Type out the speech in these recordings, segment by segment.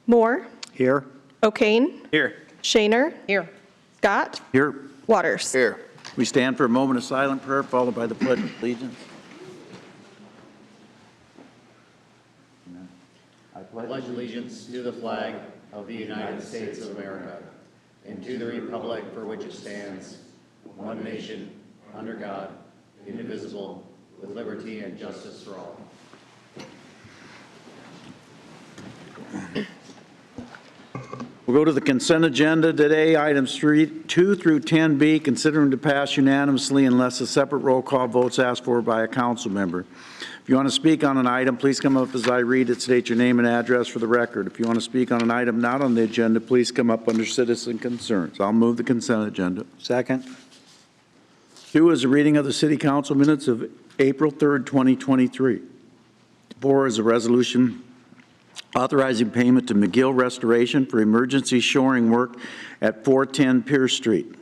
Moore. Here. O'Kane. Here. Shaner. Here. Scott. Here. Waters. Here. We stand for a moment of silent prayer, followed by the Pledge of Allegiance. I pledge allegiance to the flag of the United States of America and to the republic for which it stands, one nation, under God, indivisible, with liberty and justice for all. We'll go to the consent agenda today. Items 2 through 10B, considering to pass unanimously unless a separate roll call vote's asked for by a council member. If you want to speak on an item, please come up as I read it. State your name and address for the record. If you want to speak on an item not on the agenda, please come up under citizen concerns. I'll move the consent agenda. Second. 2 is a reading of the City Council minutes of April 3rd, 2023. 4 is a resolution authorizing payment to McGill Restoration for emergency shoring work at 410 Pierce Street.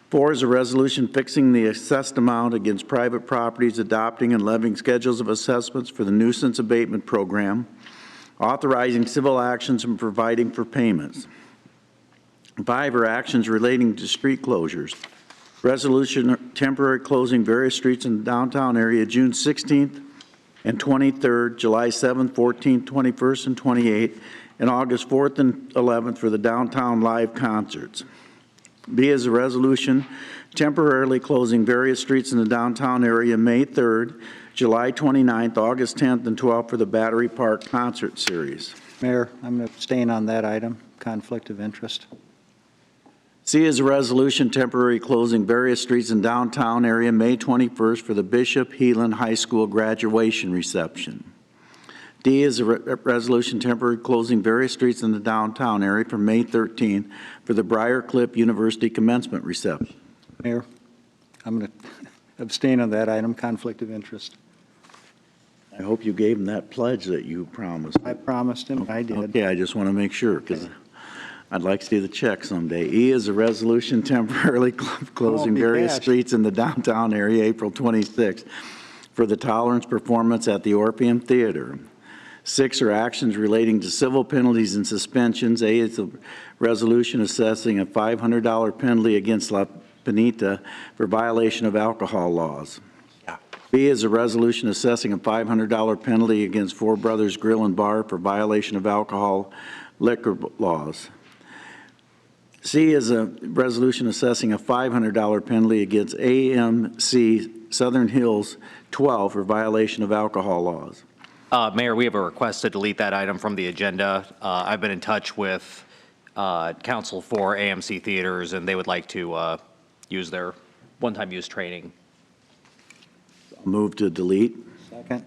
4 is a resolution fixing the assessed amount against private properties, adopting and levying schedules of assessments for the nuisance abatement program, authorizing civil actions and providing for payments. 5 are actions relating to street closures. Resolution temporary closing various streets in the downtown area June 16th and 23rd, July 7th, 14th, 21st, and 28th, and August 4th and 11th for the downtown live concerts. B is a resolution temporarily closing various streets in the downtown area May 3rd, July 29th, August 10th, and 12th for the Battery Park Concert Series. Mayor, I'm going to abstain on that item. Conflict of interest. C is a resolution temporarily closing various streets in downtown area May 21st for the Bishop Heelan High School graduation reception. D is a resolution temporarily closing various streets in the downtown area for May 13th for the Briar Cliff University commencement reception. Mayor, I'm going to abstain on that item. Conflict of interest. I hope you gave him that pledge that you promised. I promised him. I did. Okay, I just want to make sure because I'd like to see the check someday. E is a resolution temporarily closing various streets in the downtown area April 26th for the tolerance performance at the Orpheum Theater. 6 are actions relating to civil penalties and suspensions. A is a resolution assessing a $500 penalty against La Pinita for violation of alcohol laws. B is a resolution assessing a $500 penalty against Four Brothers Grill and Bar for violation of alcohol liquor laws. C is a resolution assessing a $500 penalty against AMC Southern Hills 12 for violation of alcohol laws. Mayor, we have a request to delete that item from the agenda. I've been in touch with counsel for AMC Theaters, and they would like to use their one-time use training. Move to delete. Second.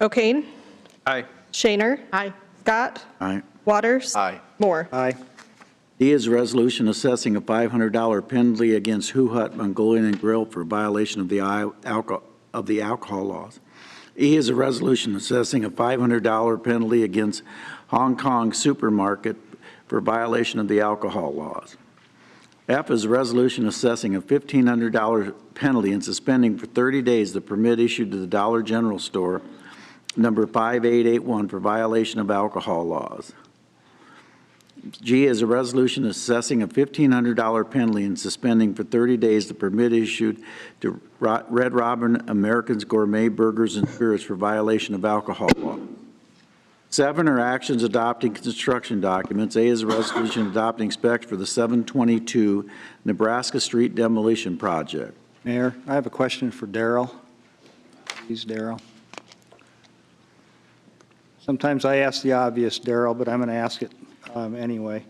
O'Kane. Aye. Shaner. Aye. Scott. Aye. Waters. Aye. Moore. Aye. D is a resolution assessing a $500 penalty against Who Hut Mongolian and Grill for violation of the alcohol laws. E is a resolution assessing a $500 penalty against Hong Kong Supermarket for violation of the alcohol laws. F is a resolution assessing a $1,500 penalty and suspending for 30 days the permit issued to the Dollar General Store number 5881 for violation of alcohol laws. G is a resolution assessing a $1,500 penalty and suspending for 30 days the permit issued to Red Robin American's Gourmet Burgers and Spirits for violation of alcohol law. 7 are actions adopting construction documents. A is a resolution adopting specs for the 722 Nebraska Street demolition project. Mayor, I have a question for Darrell. Please, Darrell. Sometimes I ask the obvious, Darrell, but I'm going to ask it anyway.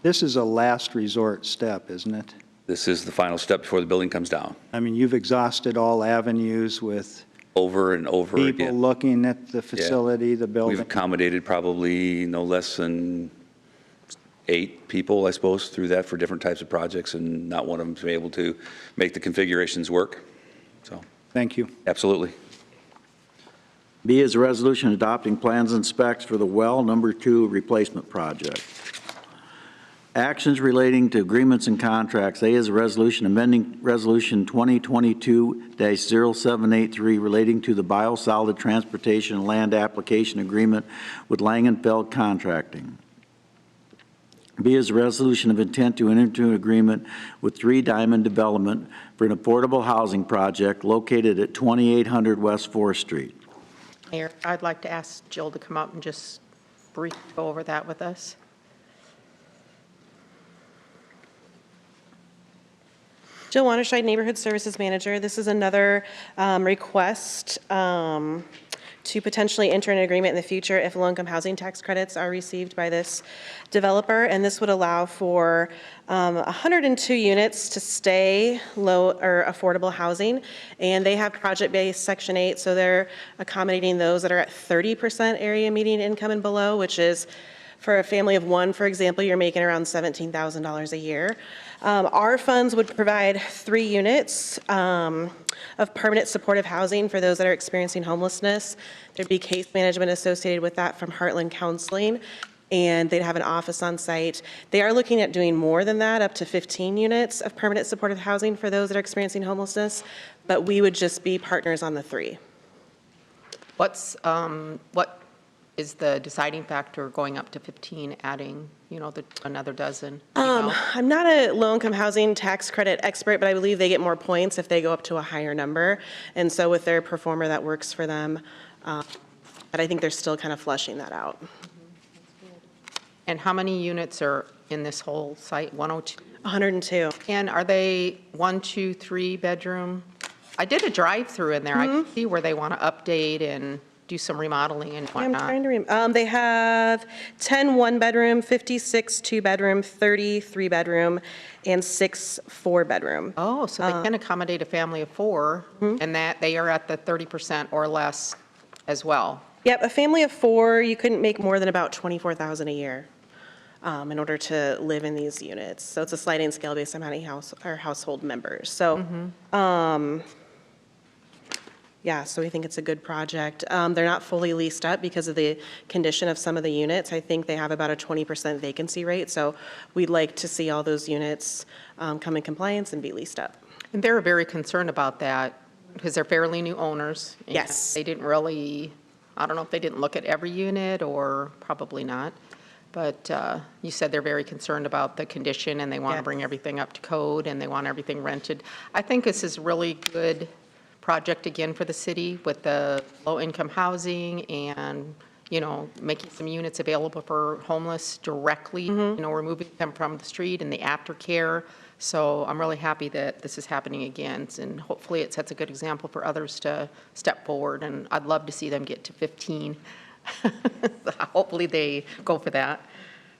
This is a last resort step, isn't it? This is the final step before the building comes down. I mean, you've exhausted all avenues with Over and over people again. looking at the facility, the building. We've accommodated probably no less than 8 people, I suppose, through that for different types of projects, and not one of them to be able to make the configurations work. So, Thank you. absolutely. B is a resolution adopting plans and specs for the well number 2 replacement project. Actions relating to agreements and contracts. A is a resolution amending Resolution 2022-0783 relating to the biosolid transportation and land application agreement with Langenfeld Contracting. B is a resolution of intent to enter into an agreement with 3 Diamond Development for an affordable housing project located at 2800 West 4th Street. Mayor, I'd like to ask Jill to come up and just briefly go over that with us. Jill Waterside, Neighborhood Services Manager. This is another request to potentially enter an agreement in the future if low-income housing tax credits are received by this developer. And this would allow for 102 units to stay low or affordable housing. And they have project-based Section 8, so they're accommodating those that are at 30% area median income and below, which is for a family of 1, for example, you're making around $17,000 a year. Our funds would provide 3 units of permanent supportive housing for those that are experiencing homelessness. There'd be case management associated with that from Heartland Counseling, and they'd have an office on site. They are looking at doing more than that, up to 15 units of permanent supportive housing for those that are experiencing homelessness, but we would just be partners on the 3. What is the deciding factor going up to 15, adding, another dozen? I'm not a low-income housing tax credit expert, but I believe they get more points if they go up to a higher number. And so with their performer, that works for them. But I think they're still kind of flushing that out. And how many units are in this whole site? 102? 102. And are they 1, 2, 3 bedroom? I did a drive-through in there. I can see where they want to update and do some remodeling and I'm whatnot. trying to remember. They have 10 one-bedroom, 56 two-bedroom, 30 three-bedroom, and 6 four-bedroom. Oh, so they can accommodate a family of 4, and that they are at the 30% or less as well. Yep, a family of 4, you couldn't make more than about $24,000 a year in order to live in these units. So it's a sliding scale based on how many household members. So, yeah, so we think it's a good project. They're not fully leased up because of the condition of some of the units. I think they have about a 20% vacancy rate. So we'd like to see all those units come in compliance and be leased up. And they're very concerned about that because they're fairly new owners. And Yes. they didn't really, I don't know if they didn't look at every unit or probably not. But you said they're very concerned about the condition and they want to Yes. bring everything up to code and they want everything rented. I think this is really good project again for the city with the low-income housing and, making some units available for homeless directly, removing them from the street and the aftercare. So I'm really happy that this is happening again, and hopefully it sets a good example for others to step forward, and I'd love to see them get to 15. Hopefully they go for that.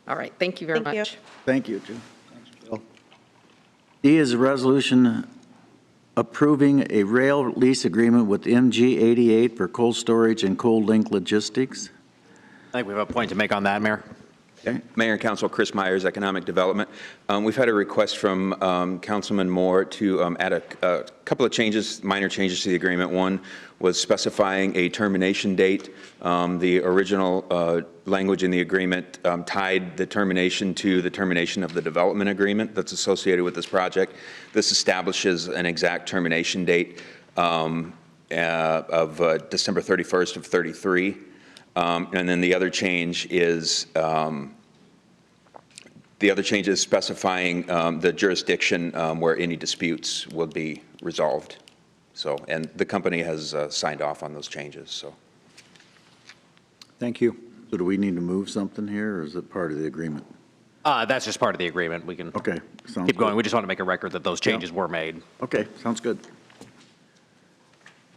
All right, thank you very Thank you. much. Thank you, Jim. Thanks, Bill. D is a resolution approving a rail lease agreement with MG88 for cold storage and cold link logistics. I think we have a point to make on that, Mayor. Okay. Mayor and Council, Chris Myers, Economic Development. We've had a request from Councilman Moore to add a couple of changes, minor changes to the agreement. One was specifying a termination date. The original language in the agreement tied the termination to the termination of the development agreement that's associated with this project. This establishes an exact termination date of December 31st of 33. And then the other change is specifying the jurisdiction where any disputes will be resolved. So, and the company has signed off on those changes, so. Thank you. So do we need to move something here, or is it part of the agreement? That's just part of the agreement. We can Okay. Sounds keep going. good. We just want to make a record that those changes were made. Okay, sounds good.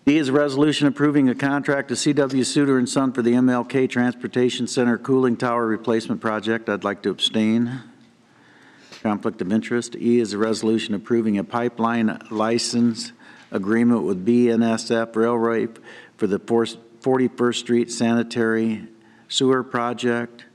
D is a resolution approving a contract to CW Suter and Son for the MLK Transportation Center Cooling Tower Replacement Project. I'd like to abstain. Conflict of interest. E is a resolution approving a pipeline license agreement with BNSF Railway for the 41st Street Sanitary Sewer Project.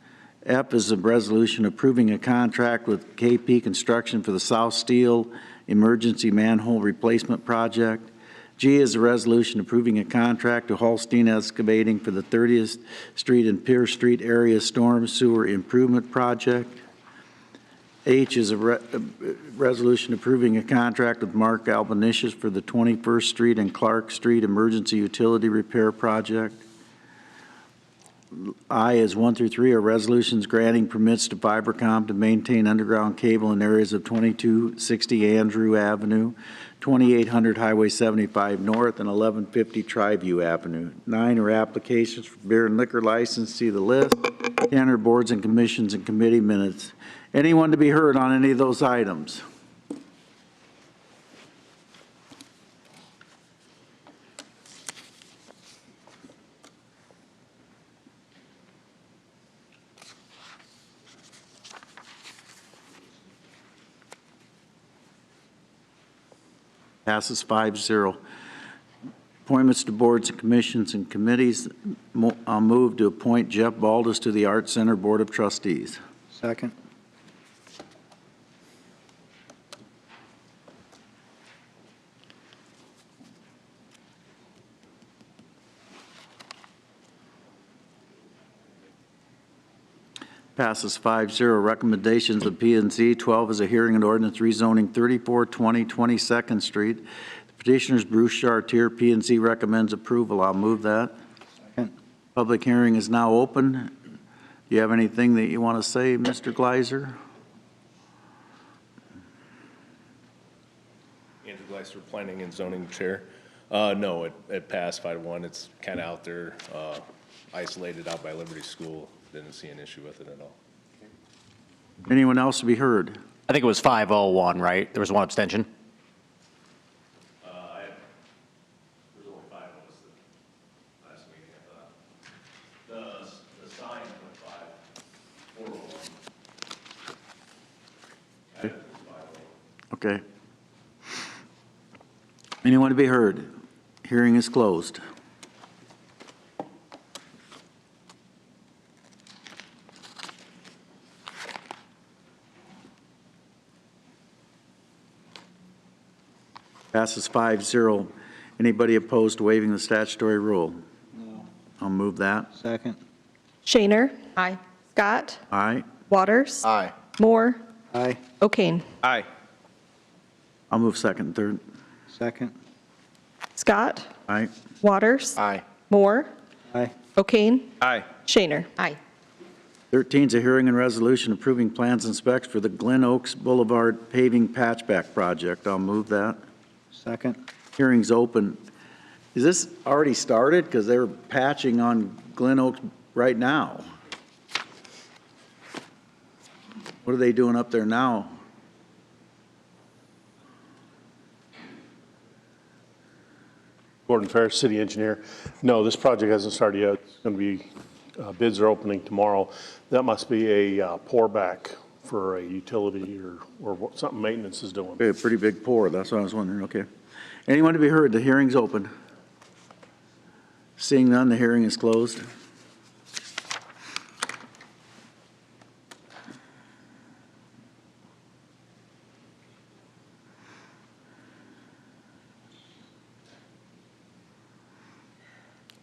F is a resolution approving a contract with KP Construction for the South Steel Emergency Manhole Replacement Project. G is a resolution approving a contract to Holstein Excavating for the 30th Street and Pierce Street Area Storm Sewer Improvement Project. H is a resolution approving a contract with Mark Albanesius for the 21st Street and Clark Street Emergency Utility Repair Project. I is 1 through 3 are resolutions granting permits to Fibercom to maintain underground cable in areas of 2260 Andrew Avenue, 2800 Highway 75 North, and 1150 Triview Avenue. 9 are applications for beer and liquor license. See the list. 10 are boards and commissions and committee minutes. Anyone to be heard on any of those items? Passes 5-0. Appointments to boards and commissions and committees. I'll move to appoint Jeff Baldus to the Arts Center Board of Trustees. Second. Passes 5-0. Recommendations of P and Z. 12 is a hearing and ordinance rezoning 3420 22nd Street. The petitioners Bruce Chartier, P and Z recommends approval. I'll move that. Second. Public hearing is now open. Do you have anything that you want to say, Mr. Gleiser? Andrew Gleiser, Planning and Zoning Chair. No, it passed 5-1. It's kind of out there, isolated out by Liberty School. Didn't see an issue with it at all. Anyone else to be heard? I think it was 501, right? There was one abstention. There's only 5 of us that last meeting, I thought. The sign went 5, 401. Okay. Anyone to be heard? Hearing is closed. Passes 5-0. Anybody opposed to waiving the statutory rule? No. I'll move that. Second. Shaner. Aye. Scott. Aye. Waters. Aye. Moore. Aye. O'Kane. Aye. I'll move second and third. Second. Scott. Aye. Waters. Aye. Moore. Aye. O'Kane. Aye. Shaner. Aye. 13 is a hearing and resolution approving plans and specs for the Glen Oaks Boulevard paving patchback project. I'll move that. Second. Hearing's open. Is this already started? Because they're patching on Glen Oaks right now. What are they doing up there now? Gordon Ferris, city engineer. No, this project hasn't started yet. It's going to be, bids are opening tomorrow. That must be a pour back for a utility or what, something maintenance is doing. Okay, a pretty big pour. That's what I was wondering. Okay. Anyone to be heard? The hearing's open. Seeing none, the hearing is closed.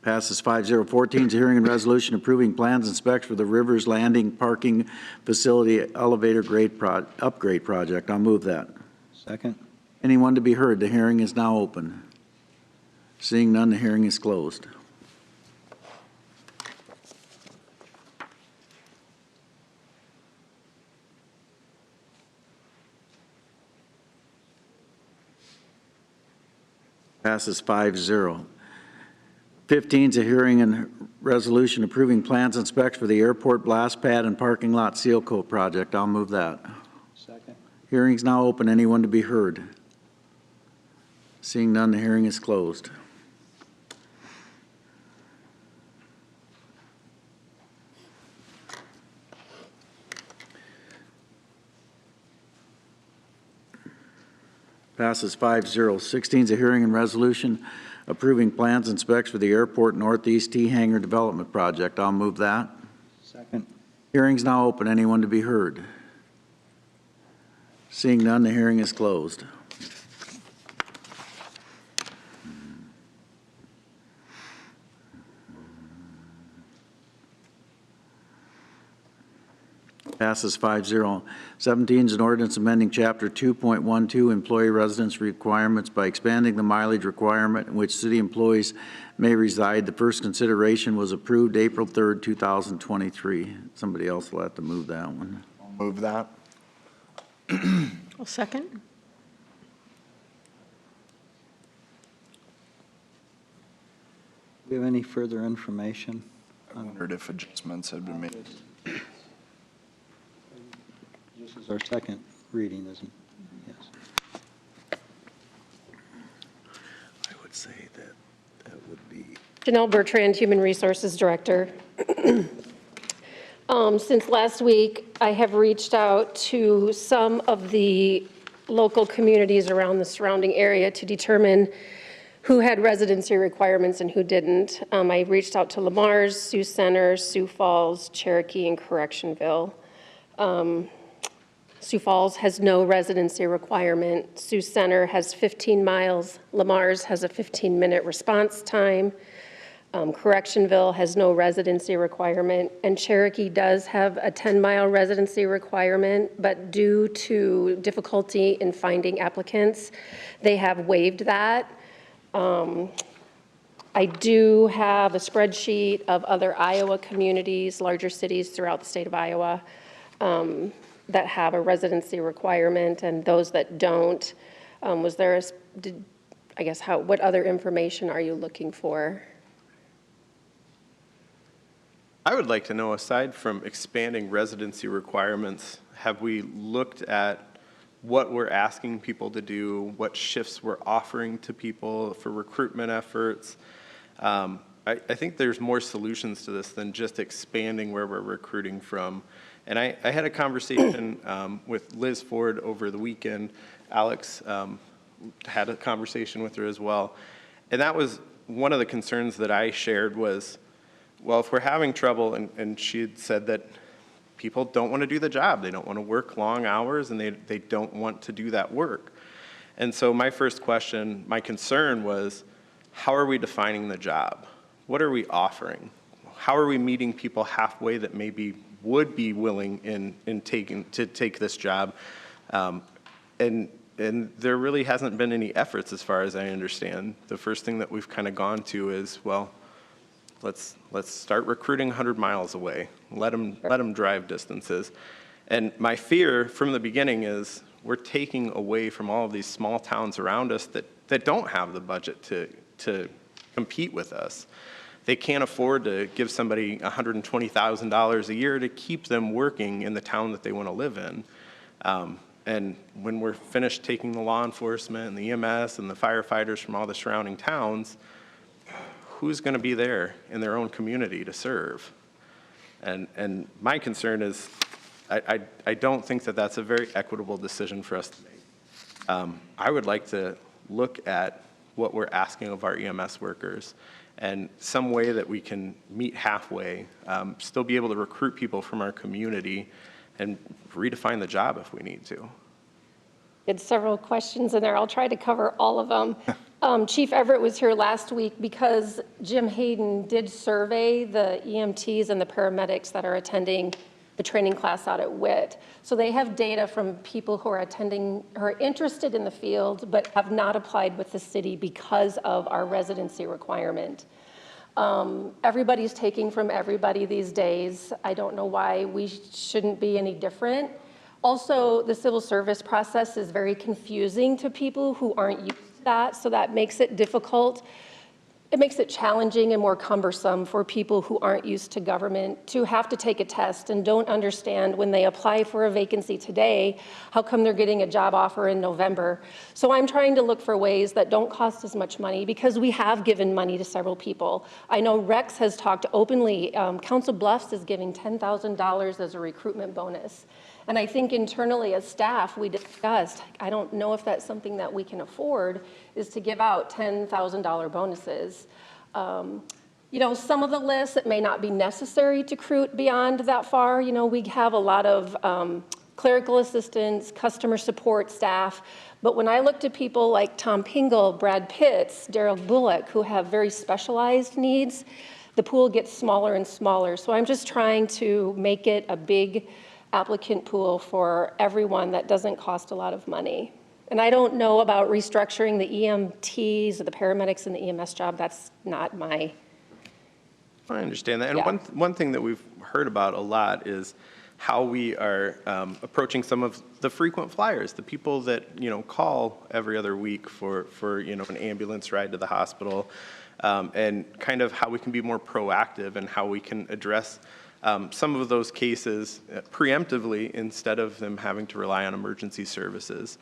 Passes 5-0. 14 is a hearing and resolution approving plans and specs for the Rivers Landing Parking Facility Elevator Upgrade Project. I'll move that. Second. Anyone to be heard? The hearing is now open. Seeing none, the hearing is closed. Passes 5-0. 15 is a hearing and resolution approving plans and specs for the airport blast pad and parking lot seal coat project. I'll move that. Second. Hearing's now open. Anyone to be heard? Seeing none, the hearing is closed. Passes 5-0. 16 is a hearing and resolution approving plans and specs for the airport northeast T hangar development project. I'll move that. Second. Hearing's now open. Anyone to be heard? Seeing none, the hearing is closed. Passes 5-0. 17 is an ordinance amending Chapter 2.12 Employee Residence Requirements by expanding the mileage requirement in which city employees may reside. The first consideration was approved April 3rd, 2023. Somebody else will have to move that one. I'll move that. I'll second. Do we have any further information? I wondered if adjustments had been made. This is our second reading, isn't it? Yes. I would say that would be. Janelle Bertrand, Human Resources Director. Since last week, I have reached out to some of the local communities around the surrounding area to determine who had residency requirements and who didn't. I reached out to Lamar's, Sioux Center, Sioux Falls, Cherokee, and Correctionville. Sioux Falls has no residency requirement. Sioux Center has 15 miles. Lamar's has a 15-minute response time. Correctionville has no residency requirement, and Cherokee does have a 10-mile residency requirement, but due to difficulty in finding applicants, they have waived that. I do have a spreadsheet of other Iowa communities, larger cities throughout the state of Iowa, that have a residency requirement, and those that don't. Was there what other information are you looking for? I would like to know, aside from expanding residency requirements, have we looked at what we're asking people to do, what shifts we're offering to people for recruitment efforts? I think there's more solutions to this than just expanding where we're recruiting from. And I had a conversation with Liz Ford over the weekend. Alex had a conversation with her as well. And that was one of the concerns that I shared was, well, if we're having trouble, and she had said that people don't want to do the job. They don't want to work long hours, and they don't want to do that work. And so my first question, my concern was, how are we defining the job? What are we offering? How are we meeting people halfway that maybe would be willing to take this job? And there really hasn't been any efforts as far as I understand. The first thing that we've kind of gone to is, well, let's start recruiting 100 miles away. Let them drive distances. And my fear from the beginning is we're taking away from all of these small towns around us that don't have the budget to compete with us. They can't afford to give somebody $120,000 a year to keep them working in the town that they want to live in. And when we're finished taking the law enforcement and the EMS and the firefighters from all the surrounding towns, who's going to be there in their own community to serve? And my concern is I don't think that that's a very equitable decision for us to make. I would like to look at what we're asking of our EMS workers and some way that we can meet halfway, still be able to recruit people from our community and redefine the job if we need to. You had several questions in there. I'll try to cover all of them. Chief Everett was here last week because Jim Hayden did survey the EMTs and the paramedics that are attending the training class out at WIT. So they have data from people who are attending, who are interested in the field, but have not applied with the city because of our residency requirement. Everybody's taking from everybody these days. I don't know why we shouldn't be any different. Also, the civil service process is very confusing to people who aren't used to that, so that makes it difficult. It makes it challenging and more cumbersome for people who aren't used to government to have to take a test and don't understand when they apply for a vacancy today, how come they're getting a job offer in November. So I'm trying to look for ways that don't cost as much money because we have given money to several people. I know Rex has talked openly, Council Bluffs is giving $10,000 as a recruitment bonus. And I think internally as staff, we discussed, I don't know if that's something that we can afford, is to give out $10,000 bonuses. You know, some of the lists, it may not be necessary to recruit beyond that far. You know, we have a lot of clerical assistants, customer support staff. But when I look to people like Tom Pingle, Brad Pitts, Daryl Bullock, who have very specialized needs, the pool gets smaller and smaller. So I'm just trying to make it a big applicant pool for everyone that doesn't cost a lot of money. And I don't know about restructuring the EMTs or the paramedics in the EMS job. That's not my, I understand that. And Yeah. one thing that we've heard about a lot is how we are approaching some of the frequent flyers, the people that, call every other week for an ambulance ride to the hospital, and kind of how we can be more proactive and how we can address some of those cases preemptively instead of them having to rely on emergency services.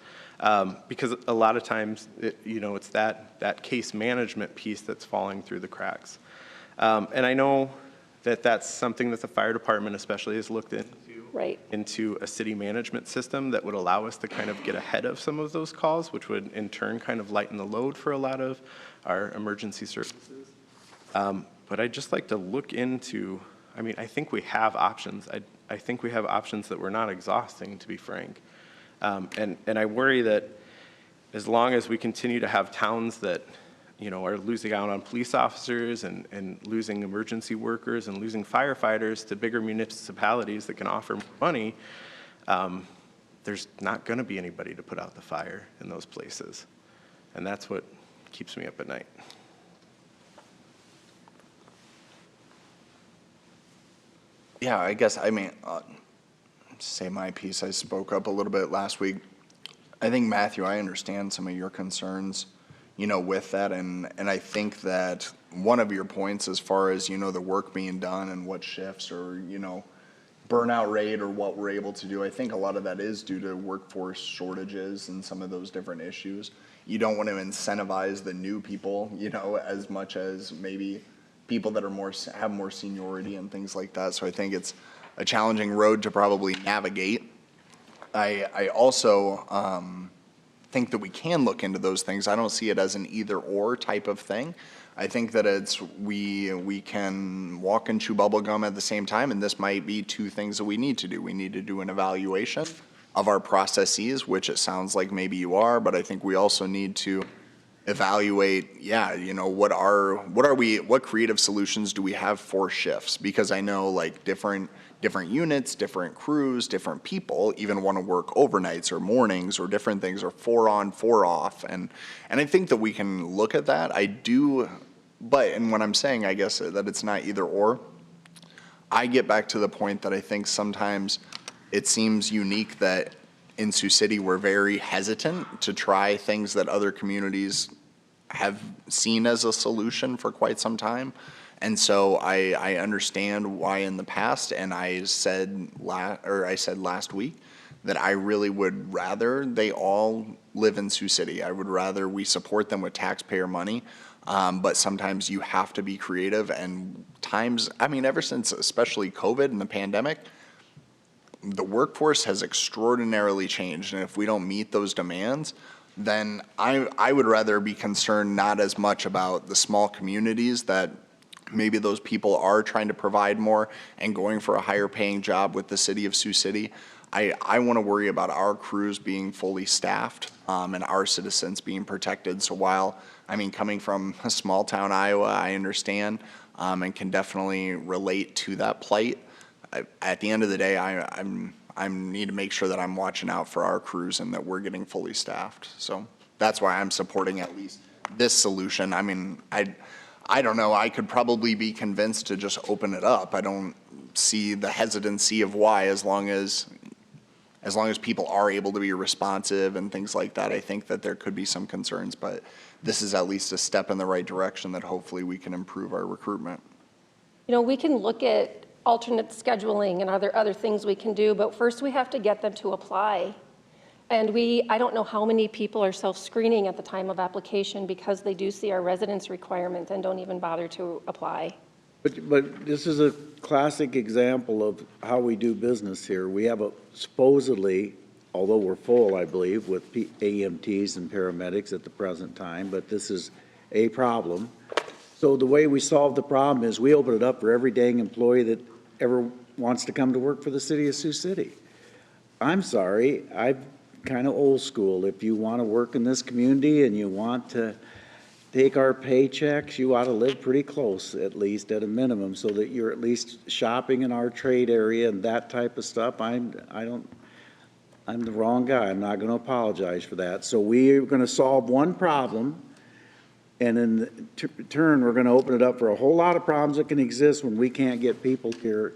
Because a lot of times, it's that case management piece that's falling through the cracks. And I know that that's something that the fire department especially has looked into. Right. Into a city management system that would allow us to kind of get ahead of some of those calls, which would in turn kind of lighten the load for a lot of our emergency services. But I'd just like to look into, I think we have options. I think we have options that we're not exhausting, to be frank. And I worry that as long as we continue to have towns that are losing out on police officers and losing emergency workers and losing firefighters to bigger municipalities that can offer more money, there's not going to be anybody to put out the fire in those places. And that's what keeps me up at night. Yeah, I guess, say my piece. I spoke up a little bit last week. I think, Matthew, I understand some of your concerns, with that. And I think that one of your points as far as, the work being done and what shifts or, burnout rate or what we're able to do, I think a lot of that is due to workforce shortages and some of those different issues. You don't want to incentivize the new people, as much as maybe people that are have more seniority and things like that. So I think it's a challenging road to probably navigate. I also think that we can look into those things. I don't see it as an either or type of thing. I think that it's we can walk and chew bubble gum at the same time, and this might be two things that we need to do. We need to do an evaluation of our processes, which it sounds like maybe you are, but I think we also need to evaluate, what creative solutions do we have for shifts? Because I know like different units, different crews, different people even want to work overnights or mornings or different things, or 4 on, 4 off. And I think that we can look at that. I do, and when I'm saying, I guess, that it's not either or, I get back to the point that I think sometimes it seems unique that in Sioux City we're very hesitant to try things that other communities have seen as a solution for quite some time. And so I understand why in the past, and I said last week that I really would rather they all live in Sioux City. I would rather we support them with taxpayer money, but sometimes you have to be creative. And times, ever since especially COVID and the pandemic, the workforce has extraordinarily changed. And if we don't meet those demands, then I would rather be concerned not as much about the small communities that maybe those people are trying to provide more and going for a higher paying job with the city of Sioux City. I want to worry about our crews being fully staffed and our citizens being protected. So while, coming from a small town Iowa, I understand and can definitely relate to that plight. At the end of the day, I need to make sure that I'm watching out for our crews and that we're getting fully staffed. So that's why I'm supporting at least this solution. I don't know, I could probably be convinced to just open it up. I don't see the hesitancy of why, as long as people are able to be responsive and things like that. I think that there could be some concerns, but this is at least a step in the right direction that hopefully we can improve our recruitment. we can look at alternate scheduling and other things we can do, but first we have to get them to apply. And I don't know how many people are self-screening at the time of application because they do see our residence requirement and don't even bother to apply. But this is a classic example of how we do business here. We have supposedly, although we're full, I believe, with AMTs and paramedics at the present time, but this is a problem. So the way we solve the problem is we open it up for every dang employee that ever wants to come to work for the city of Sioux City. I'm sorry, I'm kind of old school. If you want to work in this community and you want to take our paychecks, you ought to live pretty close, at least at a minimum, so that you're at least shopping in our trade area and that type of stuff. I'm the wrong guy. I'm not going to apologize for that. So we're going to solve one problem, and in turn, we're going to open it up for a whole lot of problems that can exist when we can't get people here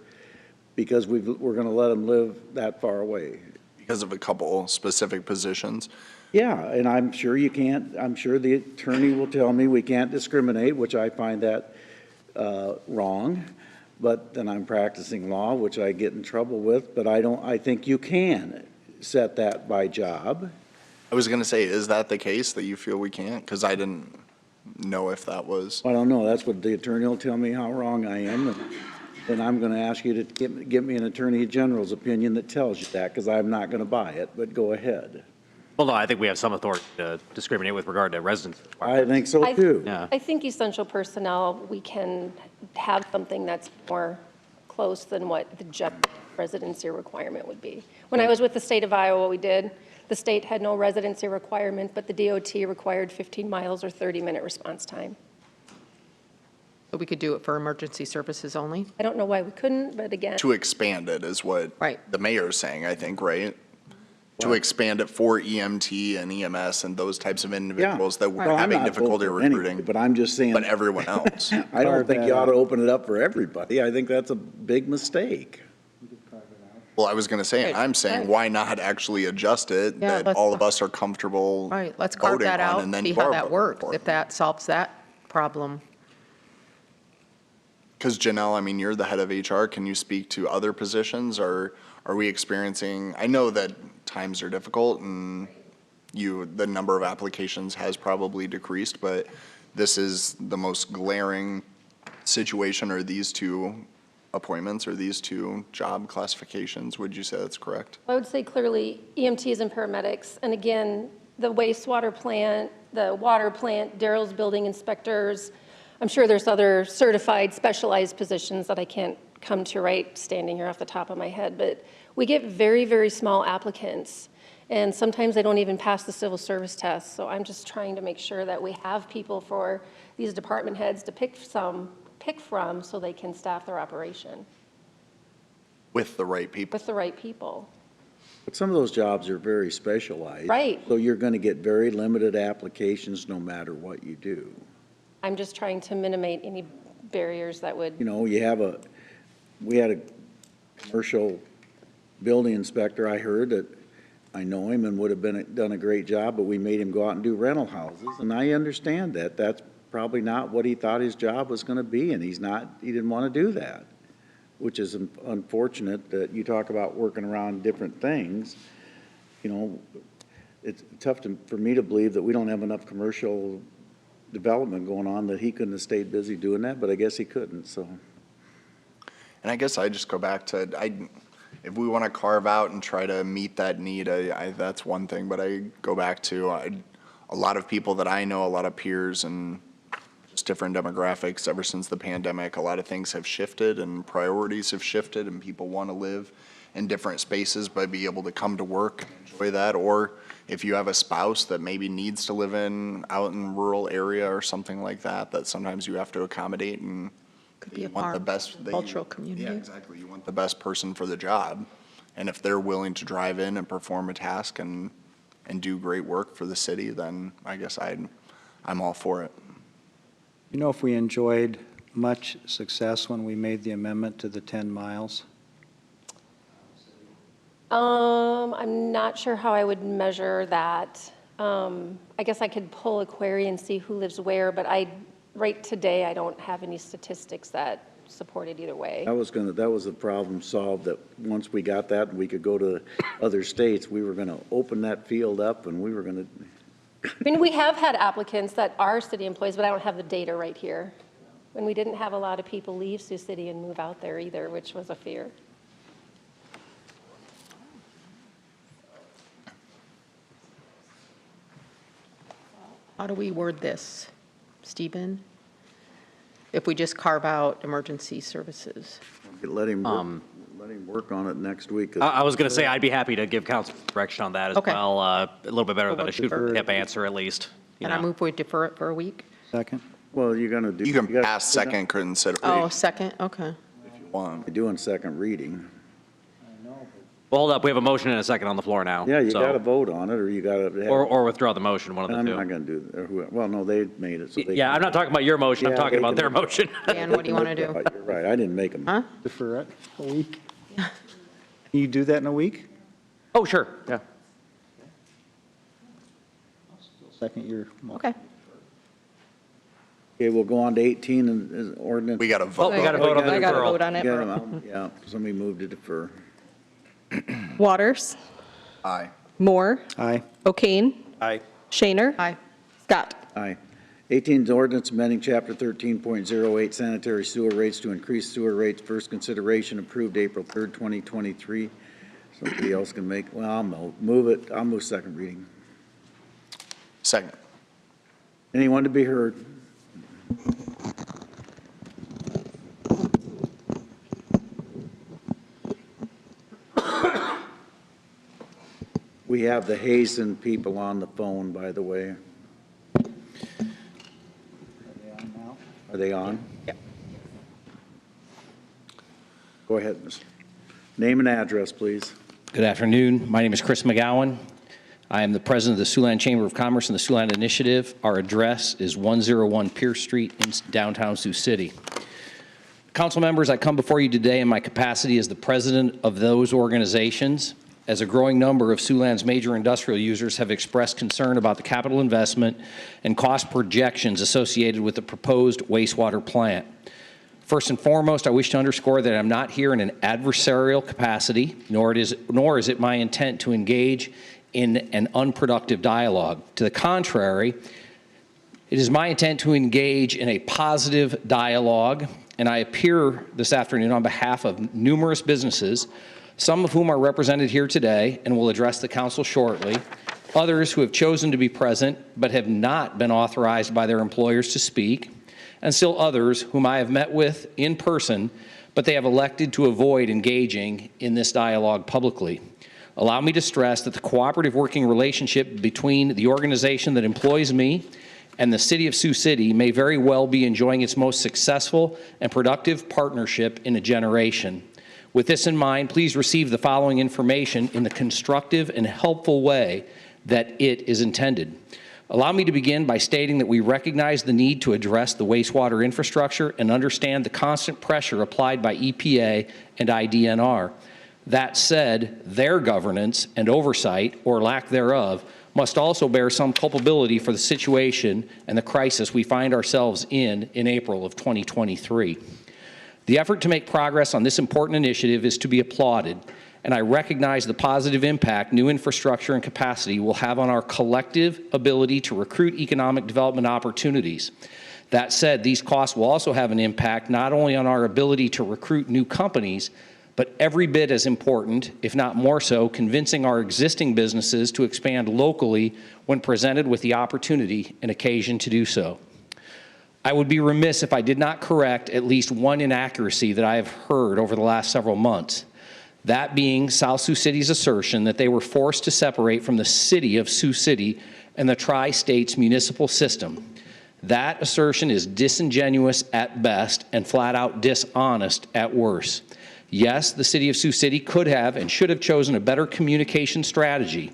because we're going to let them live that far away. Because of a couple specific positions. Yeah, and I'm sure you can't, I'm sure the attorney will tell me we can't discriminate, which I find that wrong. But then I'm practicing law, which I get in trouble with, but I think you can set that by job. I was going to say, is that the case that you feel we can't? Because I didn't know if that was. I don't know, that's what the attorney will tell me how wrong I am. And then I'm going to ask you to give me an attorney general's opinion that tells you that, because I'm not going to buy it, but go ahead. Well, no, I think we have some authority to discriminate with regard to residents. I think so too. Yeah. I think essential personnel, we can have something that's more close than what the general residency requirement would be. When I was with the state of Iowa, we did. The state had no residency requirement, but the DOT required 15 miles or 30-minute response time. So we could do it for emergency services only? I don't know why we couldn't, but again. To expand it is what Right. the mayor's saying, I think, right? To expand it for EMT and EMS and those types of individuals that we're Well, I'm having not difficulty voting for anybody, recruiting, but I'm just saying, but everyone else. I don't think you ought to open it up for everybody. I think that's a big mistake. Well, I was going to say, Right, I'm saying, right. why not actually adjust it Yeah, that let's- all of us are comfortable Right, let's carve voting that on, out, and then see how Barb that vote works, for it. if that solves that problem. Because Janelle, I mean, you're the head of HR. Can you speak to other positions, or are we experiencing, I know that times are difficult and the number of applications has probably decreased, but this is the most glaring situation, or these two appointments, or these two job classifications. Would you say that's correct? I would say clearly EMTs and paramedics, and again, the wastewater plant, the water plant, Daryl's building inspectors. I'm sure there's other certified specialized positions that I can't come to right standing here off the top of my head, but we get very, very small applicants, and sometimes they don't even pass the civil service test. So I'm just trying to make sure that we have people for these department heads to pick from so they can staff their operation With the right people? with the right people. But some of those jobs are very specialized. Right. So you're going to get very limited applications no matter what you do. I'm just trying to minimize any barriers that would. You know, we had a commercial building inspector, I heard, that I know him and would have done a great job, but we made him go out and do rental houses. And I understand that. That's probably not what he thought his job was going to be, and he didn't want to do that, which is unfortunate that you talk about working around different things. You know, it's tough for me to believe that we don't have enough commercial development going on that he couldn't have stayed busy doing that, but I guess he couldn't, so. And I guess I just go back to, if we want to carve out and try to meet that need, that's one thing, but I go back to a lot of people that I know, a lot of peers and just different demographics ever since the pandemic, a lot of things have shifted and priorities have shifted, and people want to live in different spaces but be able to come to work and enjoy that. Or if you have a spouse that maybe needs to live out in rural area or something like that, that sometimes you have to accommodate, and Could be a you want the part best of the cultural community. Yeah, exactly. You want the best person for the job. And if they're willing to drive in and perform a task and do great work for the city, then I guess I'm all for it. You know, if we enjoyed much success when we made the amendment to the 10 miles? I'm not sure how I would measure that. I guess I could pull a query and see who lives where, but right today, I don't have any statistics that support it either way. That was the problem solved, that once we got that and we could go to other states, we were going to open that field up and we were going to. I mean, we have had applicants that are city employees, but I don't have the data right here. And we didn't have a lot of people leave Sioux City and move out there either, which was a fear. How do we word this, Stephen? If we just carve out emergency services? Let him work on it next week. I was going to say, I'd be happy to give council direction on that as Okay. well. A little bit better than a shoot from the hip defer. answer, at least. you And I know. move we defer it for a week? Second? Well, you're going to do. You can gotta pass put it second consideration Oh, second, okay. if you want. You're doing second reading. Well, hold up, we have a motion and a second on the floor now. Yeah, you so- got to vote on it, or you got to. Or withdraw the motion, one of I'm the not two. going to do, or well, no, they made it, so they. Yeah, I'm not talking about your motion, I'm Yeah, talking they about can their make- motion. Dan, what do you want to do? You're right, I didn't make them. Huh? Defer it a week? Can you do that in a week? Oh, sure, yeah. Second your motion. Okay. Okay, we'll go on to 18 and ordinance. We got to Oh, vote. we got to vote on the I got to deferral. vote on it. Yeah, somebody moved to defer. Waters, Aye. Moore, Aye. O'Kane, Aye. Shaner, Aye. Scott. Aye. 18 is ordinance amending Chapter 13.08 sanitary sewer rates to increase sewer rates. First consideration approved April 3rd, 2023. Somebody else can make, well, I'll move it. I'll move second reading. Second. Anyone to be heard? We have the Hazen people on the phone, by the way. Are they on? Yep. Go ahead, miss. Name and address, please. Good afternoon. My name is Chris McGowan. I am the president of the Siouxland Chamber of Commerce and the Siouxland Initiative. Our address is 101 Pierce Street in downtown Sioux City. Council members, I come before you today in my capacity as the president of those organizations, as a growing number of Siouxland's major industrial users have expressed concern about the capital investment and cost projections associated with the proposed wastewater plant. First and foremost, I wish to underscore that I'm not here in an adversarial capacity, nor is it my intent to engage in an unproductive dialogue. To the contrary, it is my intent to engage in a positive dialogue, and I appear this afternoon on behalf of numerous businesses, some of whom are represented here today and will address the council shortly, others who have chosen to be present but have not been authorized by their employers to speak, and still others whom I have met with in person, but they have elected to avoid engaging in this dialogue publicly. Allow me to stress that the cooperative working relationship between the organization that employs me and the city of Sioux City may very well be enjoying its most successful and productive partnership in a generation. With this in mind, please receive the following information in the constructive and helpful way that it is intended. Allow me to begin by stating that we recognize the need to address the wastewater infrastructure and understand the constant pressure applied by EPA and IDNR. That said, their governance and oversight, or lack thereof, must also bear some culpability for the situation and the crisis we find ourselves in April of 2023. The effort to make progress on this important initiative is to be applauded, and I recognize the positive impact new infrastructure and capacity will have on our collective ability to recruit economic development opportunities. That said, these costs will also have an impact not only on our ability to recruit new companies, but every bit as important, if not more so, convincing our existing businesses to expand locally when presented with the opportunity and occasion to do so. I would be remiss if I did not correct at least one inaccuracy that I have heard over the last several months. That being South Sioux City's assertion that they were forced to separate from the city of Sioux City and the tri-states municipal system. That assertion is disingenuous at best and flat out dishonest at worst. Yes, the city of Sioux City could have and should have chosen a better communication strategy.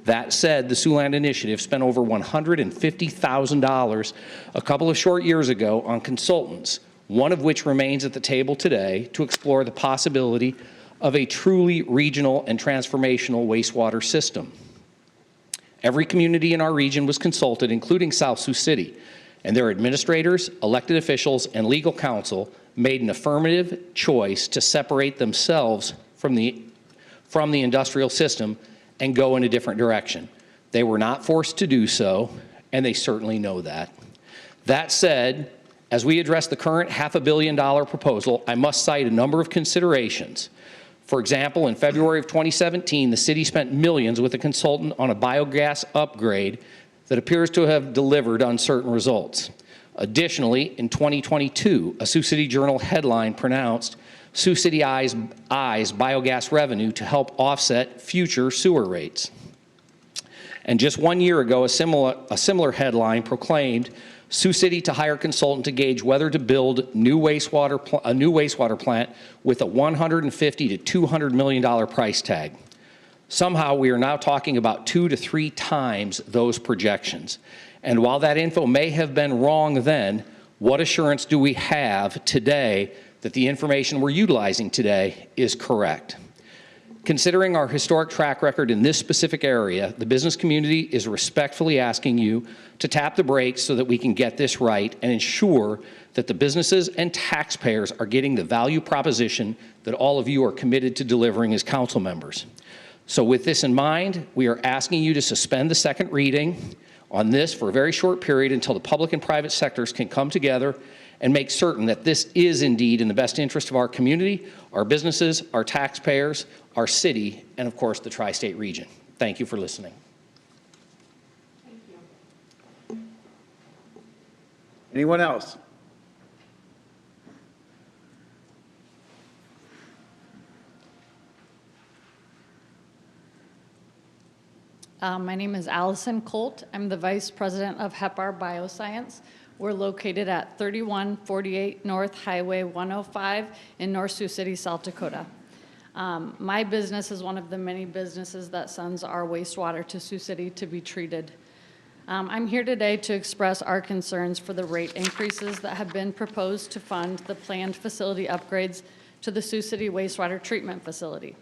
That said, the Siouxland Initiative spent over $150,000 a couple of short years ago on consultants, one of which remains at the table today, to explore the possibility of a truly regional and transformational wastewater system. Every community in our region was consulted, including South Sioux City, and their administrators, elected officials, and legal counsel made an affirmative choice to separate themselves from the industrial system and go in a different direction. They were not forced to do so, and they certainly know that. That said, as we address the current $500 million proposal, I must cite a number of considerations. For example, in February of 2017, the city spent millions with a consultant on a biogas upgrade that appears to have delivered uncertain results. Additionally, in 2022, a Sioux City Journal headline pronounced Sioux City eyes biogas revenue to help offset future sewer rates. And just 1 year ago, a similar headline proclaimed Sioux City to hire consultant to gauge whether to build a new wastewater plant with a $150 to $200 million price tag. Somehow, we are now talking about 2 to 3 times those projections. And while that info may have been wrong then, what assurance do we have today that the information we're utilizing today is correct? Considering our historic track record in this specific area, the business community is respectfully asking you to tap the brakes so that we can get this right and ensure that the businesses and taxpayers are getting the value proposition that all of you are committed to delivering as council members. So with this in mind, we are asking you to suspend the second reading on this for a very short period until the public and private sectors can come together and make certain that this is indeed in the best interest of our community, our businesses, our taxpayers, our city, and of course, the tri-state region. Thank you for listening. Anyone else? My name is Allison Colt. I'm the Vice President of HEPAR Bioscience. We're located at 3148 North Highway 105 in North Sioux City, South Dakota. My business is one of the many businesses that sends our wastewater to Sioux City to be treated. I'm here today to express our concerns for the rate increases that have been proposed to fund the planned facility upgrades to the Sioux City wastewater treatment facility.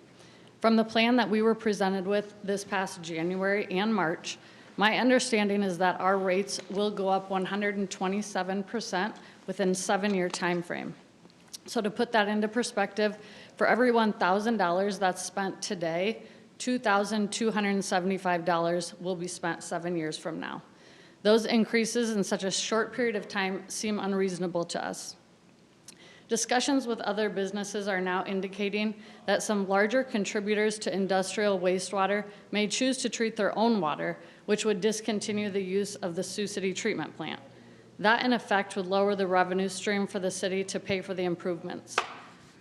From the plan that we were presented with this past January and March, my understanding is that our rates will go up 127% within a 7-year time frame. So to put that into perspective, for every $1,000 that's spent today, $2,275 will be spent 7 years from now. Those increases in such a short period of time seem unreasonable to us. Discussions with other businesses are now indicating that some larger contributors to industrial wastewater may choose to treat their own water, which would discontinue the use of the Sioux City treatment plant. That, in effect, would lower the revenue stream for the city to pay for the improvements.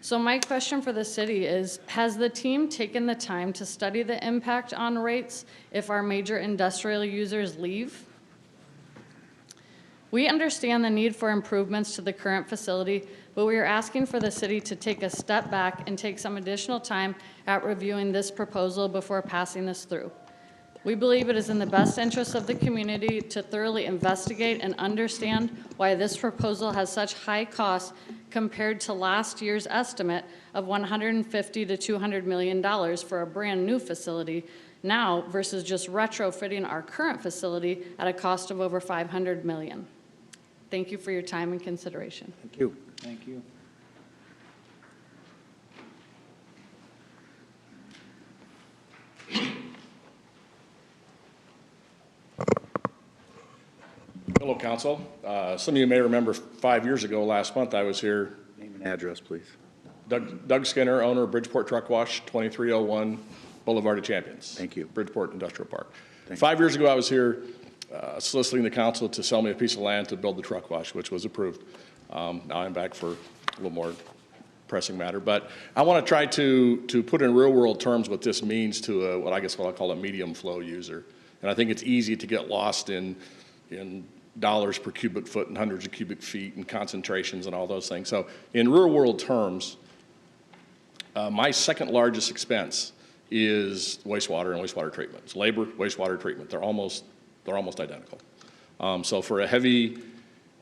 So my question for the city is, has the team taken the time to study the impact on rates if our major industrial users leave? We understand the need for improvements to the current facility, but we are asking for the city to take a step back and take some additional time at reviewing this proposal before passing this through. We believe it is in the best interest of the community to thoroughly investigate and understand why this proposal has such high costs compared to last year's estimate of $150 to $200 million for a brand new facility now versus just retrofitting our current facility at a cost of over $500 million. Thank you for your time and consideration. Thank you. Thank you. Hello, Council. Some of you may remember 5 years ago, last month, I was here. Name and address, please. Doug Skinner, owner of Bridgeport Truck Wash, 2301 Boulevard of Champions. Thank you. Bridgeport Industrial Park. 5 years ago, I was here soliciting the council to sell me a piece of land to build the truck wash, which was approved. Now I'm back for a little more pressing matter. But I want to try to put in real-world terms what this means to what I'll call a medium flow user. And I think it's easy to get lost in dollars per cubic foot and hundreds of cubic feet and concentrations and all those things. So in real-world terms, my second largest expense is wastewater and wastewater treatment. It's labor, wastewater treatment. They're almost identical. So for a heavy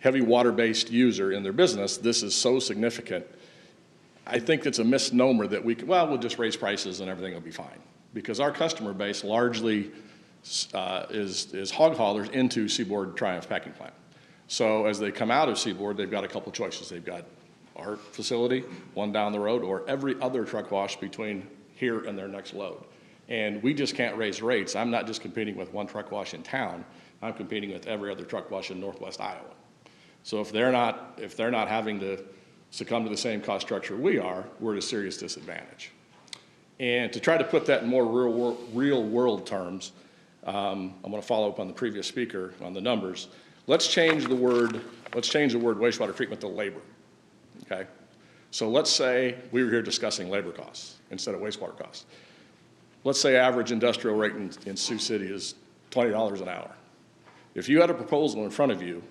water-based user in their business, this is so significant. I think it's a misnomer that we'll just raise prices and everything will be fine. Because our customer base largely is hog haulers into Seaboard Triumph Packing Plant. So as they come out of Seaboard, they've got a couple choices. They've got our facility, one down the road, or every other truck wash between here and their next load. And we just can't raise rates. I'm not just competing with one truck wash in town. I'm competing with every other truck wash in Northwest Iowa. So if they're not having to succumb to the same cost structure we are, we're at a serious disadvantage. And to try to put that in more real world terms, I'm going to follow up on the previous speaker on the numbers. Let's change the word wastewater treatment to labor. Okay? So let's say we were here discussing labor costs instead of wastewater costs. Let's say average industrial rate in Sioux City is $20 an hour. If you had a proposal in front of you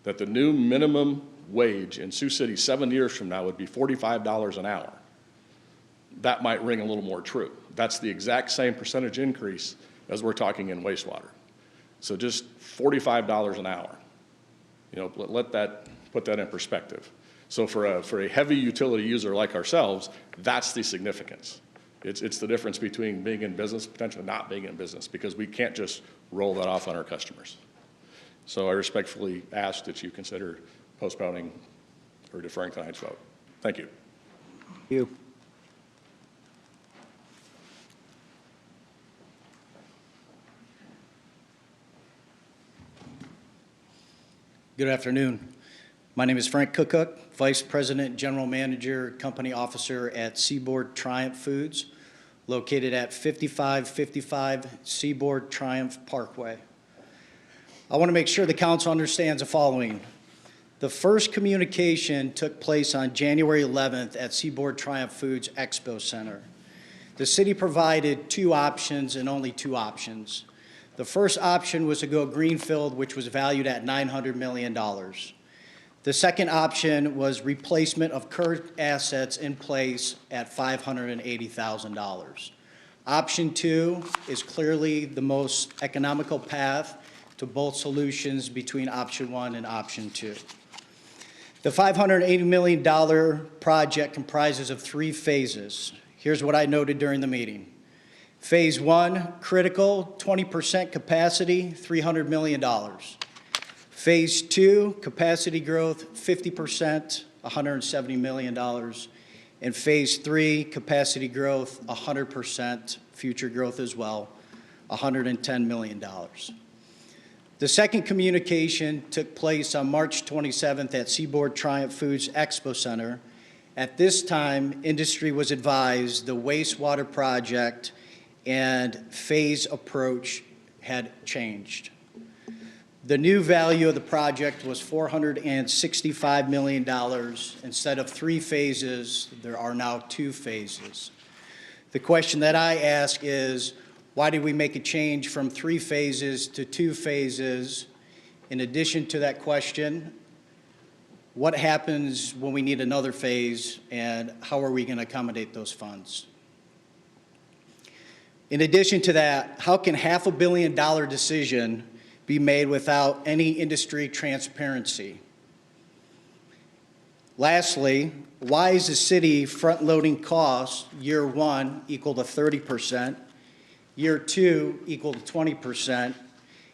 that the new minimum wage in Sioux City 7 years from now would be $45 an hour, that might ring a little more true. That's the exact same percentage increase as we're talking in wastewater. So just $45 an hour. You know, put that in perspective. So for a heavy utility user like ourselves, that's the significance. It's the difference between being in business, potentially not being in business, because we can't just roll that off on our customers. So I respectfully ask that you consider postponing or deferring tonight's vote. Thank you. Thank you. Good afternoon. My name is Frank Cookhook, Vice President, General Manager, Company Officer at Seaboard Triumph Foods, located at 5555 Seaboard Triumph Parkway. I want to make sure the council understands the following. The first communication took place on January 11th at Seaboard Triumph Foods Expo Center. The city provided two options and only two options. The first option was to go greenfield, which was valued at $900 million. The second option was replacement of current assets in place at $580,000. Option two is clearly the most economical path to both solutions between option one and option two. The $580 million project comprises of three phases. Here's what I noted during the meeting. Phase one, critical, 20% capacity, $300 million. Phase two, capacity growth, 50%, $170 million. And phase three, capacity growth, 100%, future growth as well, $110 million. The second communication took place on March 27th at Seaboard Triumph Foods Expo Center. At this time, industry was advised the wastewater project and phase approach had changed. The new value of the project was $465 million. Instead of three phases, there are now two phases. The question that I ask is, why did we make a change from three phases to two phases? In addition to that question, what happens when we need another phase, and how are we going to accommodate those funds? In addition to that, how can $500 million decision be made without any industry transparency? Lastly, why is the city front-loading costs year one equal to 30%, year two equal to 20%,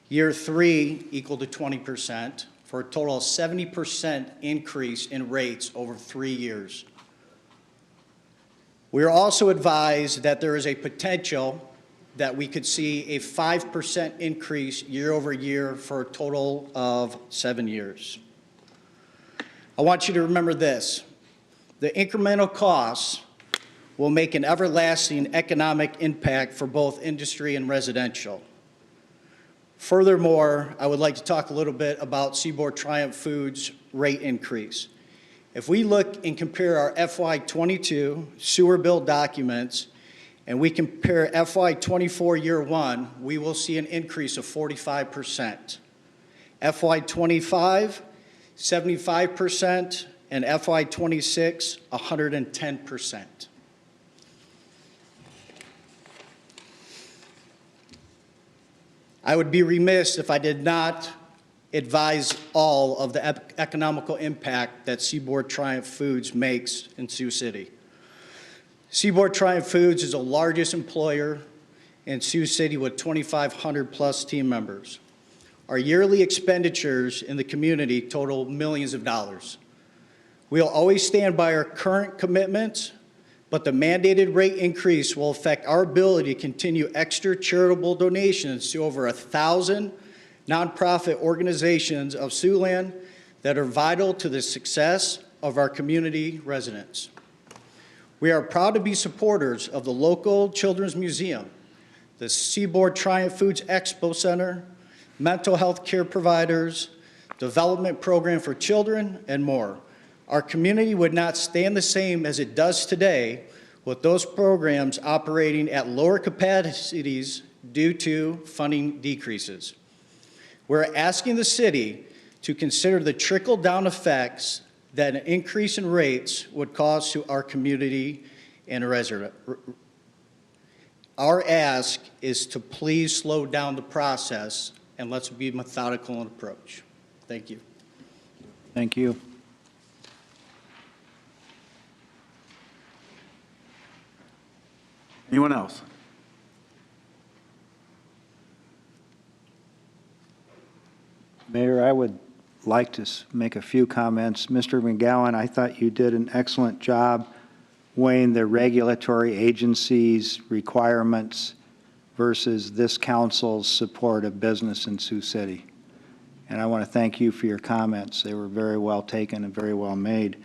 year three equal to 20%, for a total of 70% increase in rates over 3 years? We are also advised that there is a potential that we could see a 5% increase year over year for a total of 7 years. I want you to remember this. The incremental costs will make an everlasting economic impact for both industry and residential. Furthermore, I would like to talk a little bit about Seaboard Triumph Foods' rate increase. If we look and compare our FY22 sewer bill documents and we compare FY24 year one, we will see an increase of 45%. FY25, 75%, and FY26, 110%. I would be remiss if I did not advise all of the economical impact that Seaboard Triumph Foods makes in Sioux City. Seaboard Triumph Foods is the largest employer in Sioux City with 2,500 plus team members. Our yearly expenditures in the community total millions of dollars. We'll always stand by our current commitments, but the mandated rate increase will affect our ability to continue extra charitable donations to over 1,000 nonprofit organizations of Siouxland that are vital to the success of our community residents. We are proud to be supporters of the local Children's Museum, the Seaboard Triumph Foods Expo Center, mental health care providers, development program for children, and more. Our community would not stand the same as it does today with those programs operating at lower capacities due to funding decreases. We're asking the city to consider the trickle-down effects that an increase in rates would cause to our community and resident. Our ask is to please slow down the process and let's be methodical in approach. Thank you. Thank you. Anyone else? Mayor, I would like to make a few comments. Mr. McGowan, I thought you did an excellent job weighing the regulatory agencies' requirements versus this council's support of business in Sioux City. And I want to thank you for your comments. They were very well taken and very well made,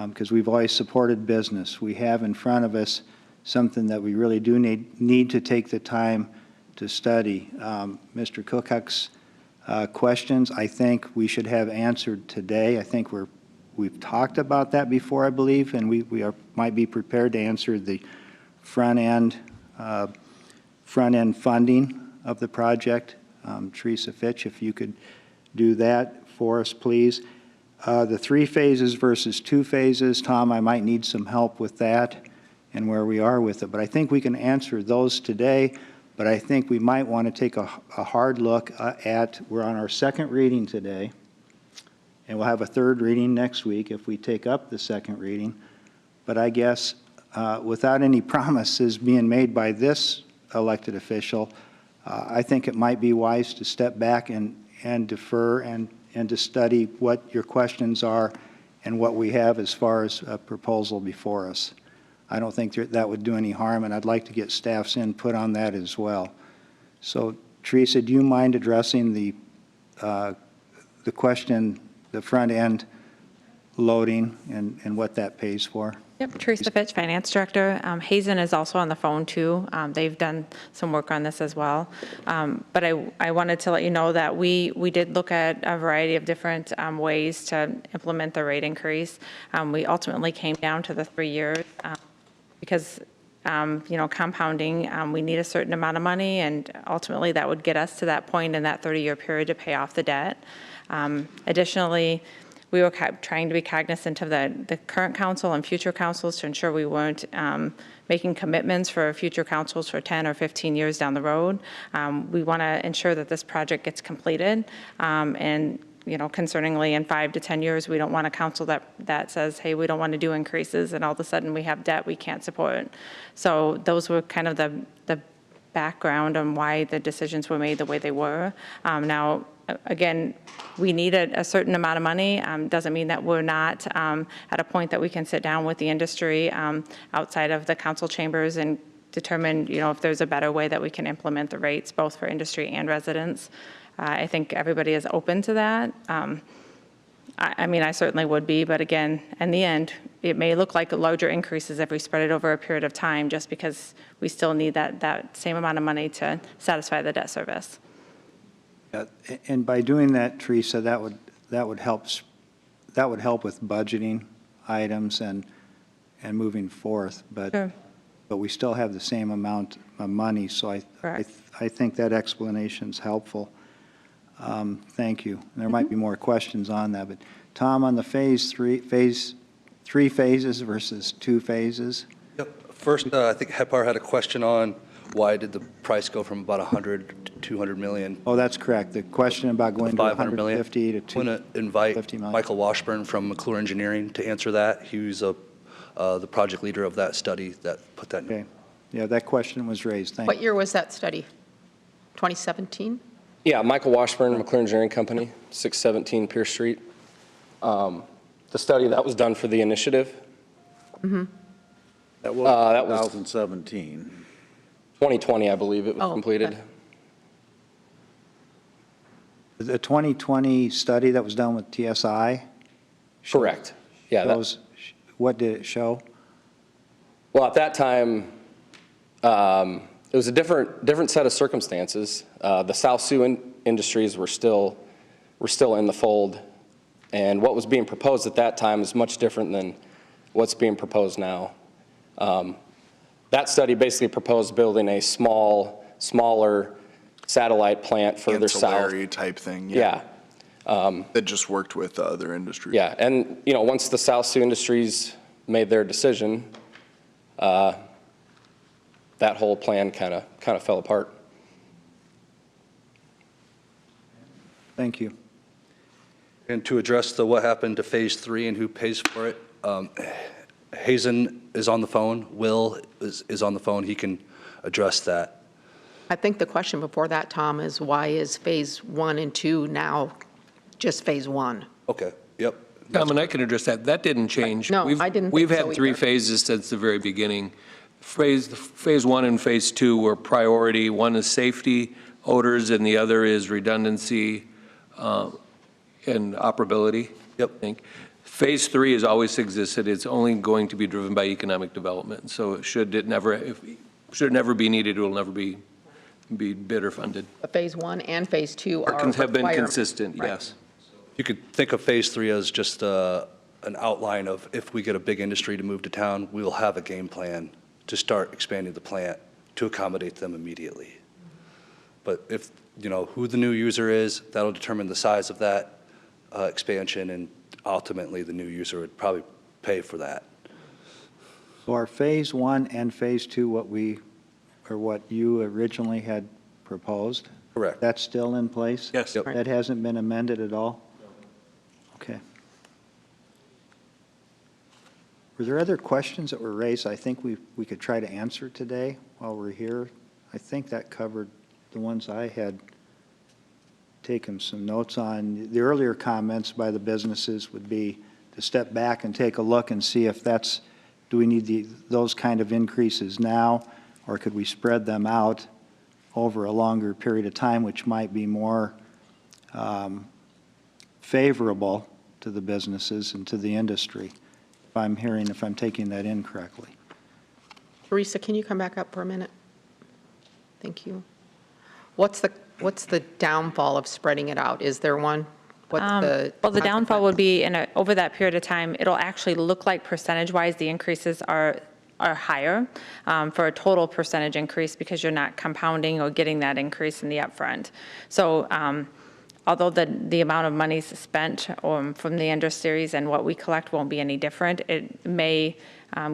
because we've always supported business. We have in front of us something that we really do need to take the time to study. Mr. Cookhook's questions, I think we should have answered today. I think we've talked about that before, I believe, and we might be prepared to answer the front-end funding of the project. Teresa Fitch, if you could do that for us, please. The 3 phases versus 2 phases, Tom, I might need some help with that and where we are with it. But I think we can answer those today. But I think we might want to take a hard look we're on our 2nd reading today, and we'll have a 3rd reading next week if we take up the 2nd reading. But I guess without any promises being made by this elected official, I think it might be wise to step back and defer and to study what your questions are and what we have as far as a proposal before us. I don't think that would do any harm, and I'd like to get staff's input on that as well. So, Teresa, do you mind addressing the question, the front-end loading and what that pays for? Yep, Teresa Fitch, Finance Director. Hazen is also on the phone, too. They've done some work on this as well. But I wanted to let you know that we did look at a variety of different ways to implement the rate increase. We ultimately came down to the 3 years because, compounding, we need a certain amount of money, and ultimately that would get us to that point in that 30-year period to pay off the debt. Additionally, we were trying to be cognizant of the current council and future councils to ensure we weren't making commitments for future councils for 10 or 15 years down the road. We want to ensure that this project gets completed. And, concerningly, in 5 to 10 years, we don't want a council that says, hey, we don't want to do increases, and all of a sudden we have debt we can't support. So those were kind of the background on why the decisions were made the way they were. Now, again, we need a certain amount of money. Doesn't mean that we're not at a point that we can sit down with the industry outside of the council chambers and determine, if there's a better way that we can implement the rates, both for industry and residents. I think everybody is open to that. I certainly would be, but again, in the end, it may look like larger increases if we spread it over a period of time, just because we still need that same amount of money to satisfy the debt service. And by doing that, Teresa, that would help with budgeting items and moving forth. But Sure. But we still have the same amount of money, so I think that explanation's helpful. Thank you. There might be more questions on that, but Tom, on the phase 3 phases versus 2 phases. Yep. First, I think HEPAR had a question on why did the price go from about 100 to 200 million? Oh, that's correct. The question about going to 500 million. 150 to 250 I'm going to invite Michael Washburn from McClure Engineering to answer that. He was the project leader of that study that put that in. Okay. Yeah, that question was raised. Thank you. What year was that study? 2017? Yeah, Michael Washburn, McClure Engineering Company, 617 Pierce Street. The study that was done for the initiative. Mm-hmm. That was 2017. 2020, I believe it was completed. Okay. The 2020 study that was done with TSI? Correct. Yeah. What did it show? Well, at that time, it was a different set of circumstances. The South Sioux industries were still in the fold, and what was being proposed at that time is much different than what's being proposed now. That study basically proposed building a small smaller satellite plant further south. Ancillary type thing, Yeah. That just worked with other industries. Yeah, and, you know, once the South Sioux Industries made their decision, that whole plan kind of fell apart. Thank you. And to address the what happened to Phase 3 and who pays for it, Hazen is on the phone, Will is on the phone, he can address that. I think the question before that, Tom, is why is Phase 1 and 2 now just Phase 1? Okay, yep. Tom, and I can address that. That didn't change. No, I didn't We've think so had three either. phases since the very beginning. Phase 1 and Phase 2 were priority. One is safety, odors, and the other is redundancy and operability. Yep. I think. Phase 3 has always existed. It's only going to be driven by economic development. So should it never be needed, it will never be bid or funded. Phase 1 and Phase 2 are Have been required. consistent, Right. yes. You could think of Phase 3 as just an outline of if we get a big industry to move to town, we will have a game plan to start expanding the plant to accommodate them immediately. But if, you know, who the new user is, that'll determine the size of that expansion, and ultimately the new user would probably pay for that. So are Phase 1 and Phase 2 what you originally had proposed? Correct. That's still in place? Yes. Yep. That hasn't been amended at all? Okay. Were there other questions that were raised I think we could try to answer today while we're here? I think that covered the ones I had taken some notes on. The earlier comments by the businesses would be to step back and take a look and see if do we need those kind of increases now, or could we spread them out over a longer period of time, which might be more favorable to the businesses and to the industry, if I'm taking that in correctly. Teresa, can you come back up for a minute? Thank you. What's the downfall of spreading it out? Is there one? Well, the downfall would be over that period of time, it'll actually look like percentage-wise the increases are higher for a total percentage increase because you're not compounding or getting that increase in the upfront. So although the amount of money spent from the industries and what we collect won't be any different, it may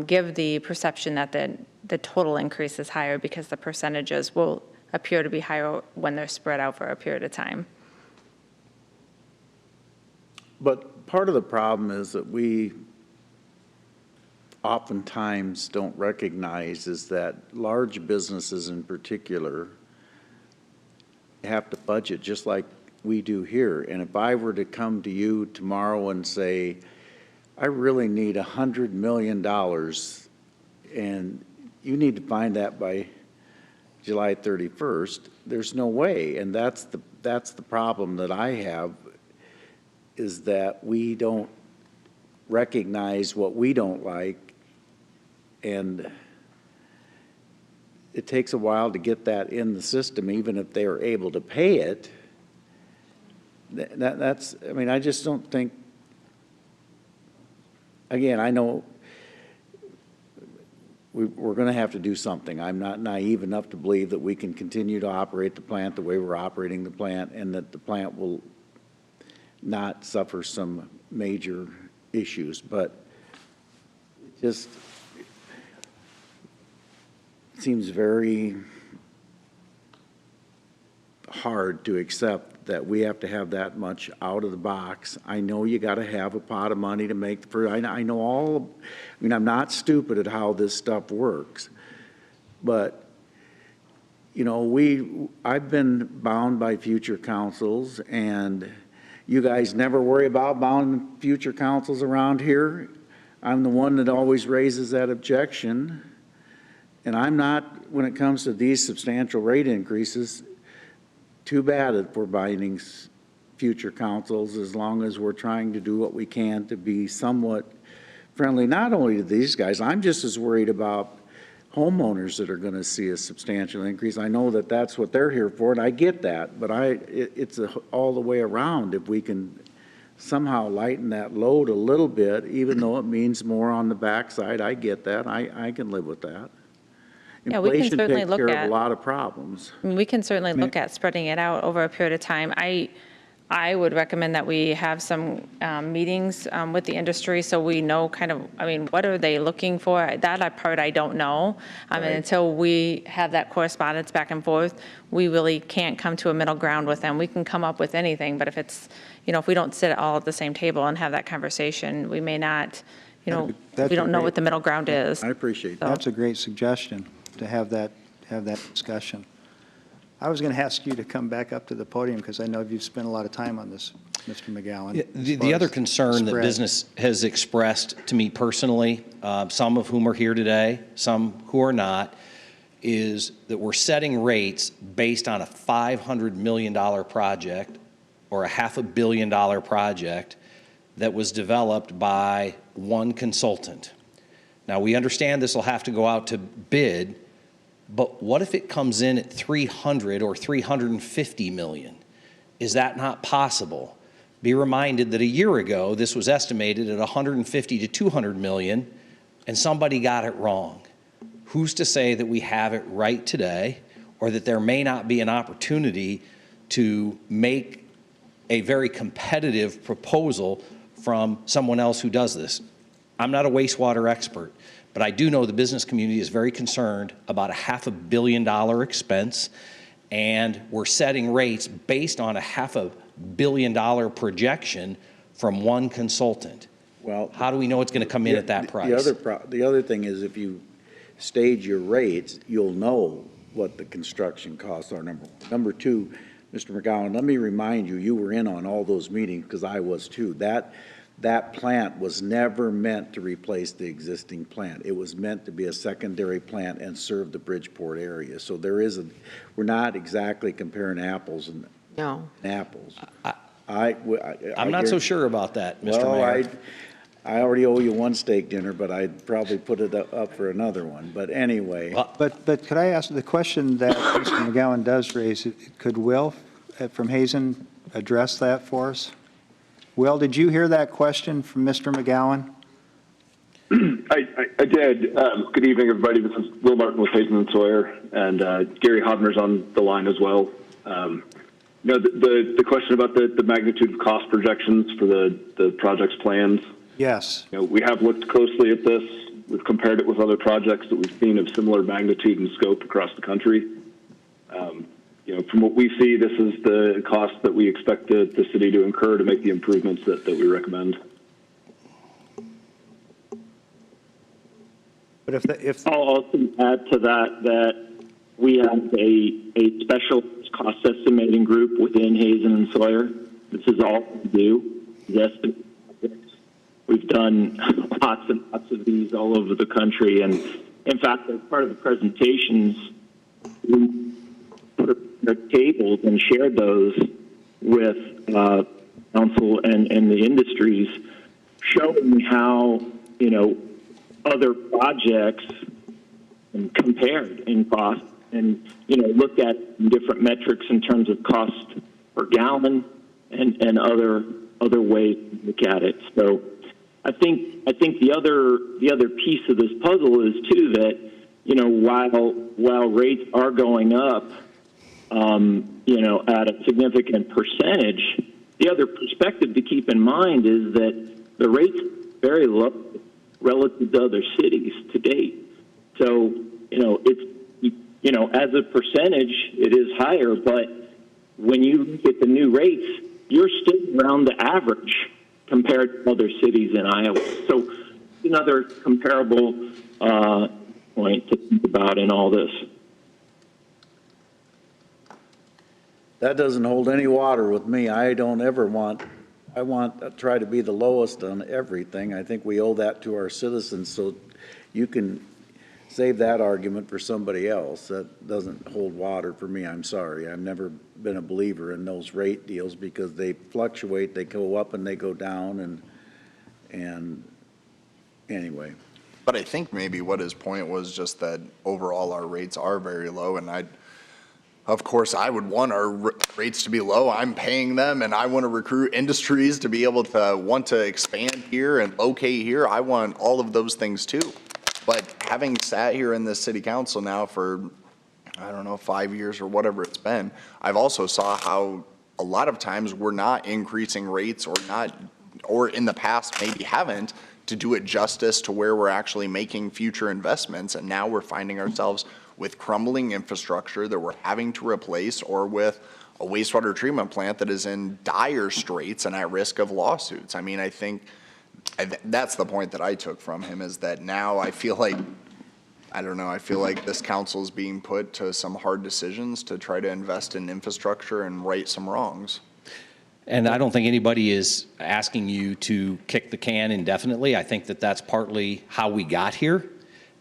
give the perception that the total increase is higher because the percentages will appear to be higher when they're spread out for a period of time. But part of the problem is that we oftentimes don't recognize is that large businesses in particular have to budget just like we do here. And if I were to come to you tomorrow and say, I really need $100 million, and you need to find that by July 31st, there's no way. And that's the problem that I have, is that we don't recognize what we don't like, and it takes a while to get that in the system, even if they are able to pay it. I mean, I just don't think, again, I know we're going to have to do something. I'm not naive enough to believe that we can continue to operate the plant the way we're operating the plant, and that the plant will not suffer some major issues, but it just seems very hard to accept that we have to have that much out of the box. I know you got to have a pot of money to make for, I know I mean, I'm not stupid at how this stuff works, but you know, I've been bound by future councils, and you guys never worry about bound future councils around here. I'm the one that always raises that objection. And I'm not, when it comes to these substantial rate increases, too bad if we're binding future councils, as long as we're trying to do what we can to be somewhat friendly, not only to these guys. I'm just as worried about homeowners that are going to see a substantial increase. I know that that's what they're here for, and I get that, but it's all the way around. If we can somehow lighten that load a little bit, even though it means more on the backside, I get that. I can live with that. Yeah, we can Inflation certainly takes look care of at- a lot of problems. I mean, we can certainly look at spreading it out over a period of time. I would recommend that we have some meetings with the industry so we know kind of, I mean, what are they looking for? That part I don't know. And until we have that correspondence back and forth, we really can't come to a middle ground with them. We can come up with anything, but if it's, if we don't sit all at the same table and have that conversation, we may not, we don't know what the middle ground is. I appreciate that. That's a great suggestion, to have that discussion. I was going to ask you to come back up to the podium because I know you've spent a lot of time on this, Mr. McGowan. The other concern that business has expressed to me personally, some of whom are here today, some who are not, is that we're setting rates based on a $500 million project or a $500 million project that was developed by one consultant. Now, we understand this will have to go out to bid, but what if it comes in at 300 or 350 million? Is that not possible? Be reminded that a year ago, this was estimated at 150 to 200 million, and somebody got it wrong. Who's to say that we have it right today, or that there may not be an opportunity to make a very competitive proposal from someone else who does this? I'm not a wastewater expert, but I do know the business community is very concerned about a $500 million expense, and we're setting rates based on a $500 million projection from one consultant. Well, how do we know it's going to come in at that price? The other thing is if you stage your rates, you'll know what the construction costs are, number one. Number two, Mr. McGowan, let me remind you, you were in on all those meetings because I was too. That plant was never meant to replace the existing plant. It was meant to be a secondary plant and serve the Bridgeport area. So we're not exactly comparing apples and apples. I'm not so sure about that, Mr. Mayor. I already owe you one steak dinner, but I'd probably put it up for another one. But anyway. But could I ask the question that Mr. McGowan does raise, could Will from Hazen address that for us? Will, did you hear that question from Mr. McGowan? I did. Good evening, everybody. This is Will Martin with Hazen and Sawyer, and Gary Hodner's on the line as well. The question about the magnitude of cost projections for the project's plans. Yes. We have looked closely at this. We've compared it with other projects that we've seen of similar magnitude and scope across the country. From what we see, this is the cost that we expect the city to incur to make the improvements that we recommend. But if I'll also add to that we have a special cost estimating group within Hazen and Sawyer. This is all we do. We've done lots and lots of these all over the country, and in fact, as part of the presentations, we put the tables and shared those with council and the industries, showing how other projects compared in cost, and looked at different metrics in terms of cost per gallon and other ways to look at it. So I think the other piece of this puzzle is too that while rates are going up at a significant percentage, the other perspective to keep in mind is that the rates are very low relative to other cities to date. So it's as a percentage it is higher, but when you look at the new rates, you're still around the average compared to other cities in Iowa. So another comparable point to think about in all this. That doesn't hold any water with me. I don't ever want to try to be the lowest on everything. I think we owe that to our citizens, so you can save that argument for somebody else. That doesn't hold water for me. I'm sorry. I've never been a believer in those rate deals because they fluctuate. They go up and they go down, and anyway. But I think maybe what his point was just that overall our rates are very low, and of course, I would want our rates to be low. I'm paying them, and I want to recruit industries to be able to want to expand here and locate here. I want all of those things too. But having sat here in this city council now for, I don't know, 5 years or whatever it's been, I've also saw how a lot of times we're not increasing rates or in the past maybe haven't, to do it justice to where we're actually making future investments. And now we're finding ourselves with crumbling infrastructure that we're having to replace, or with a wastewater treatment plant that is in dire straits and at risk of lawsuits. I mean, I think that's the point that I took from him, is that now I feel like, I don't know, I feel like this council is being put to some hard decisions to try to invest in infrastructure and right some wrongs. And I don't think anybody is asking you to kick the can indefinitely. I think that that's partly how we got here.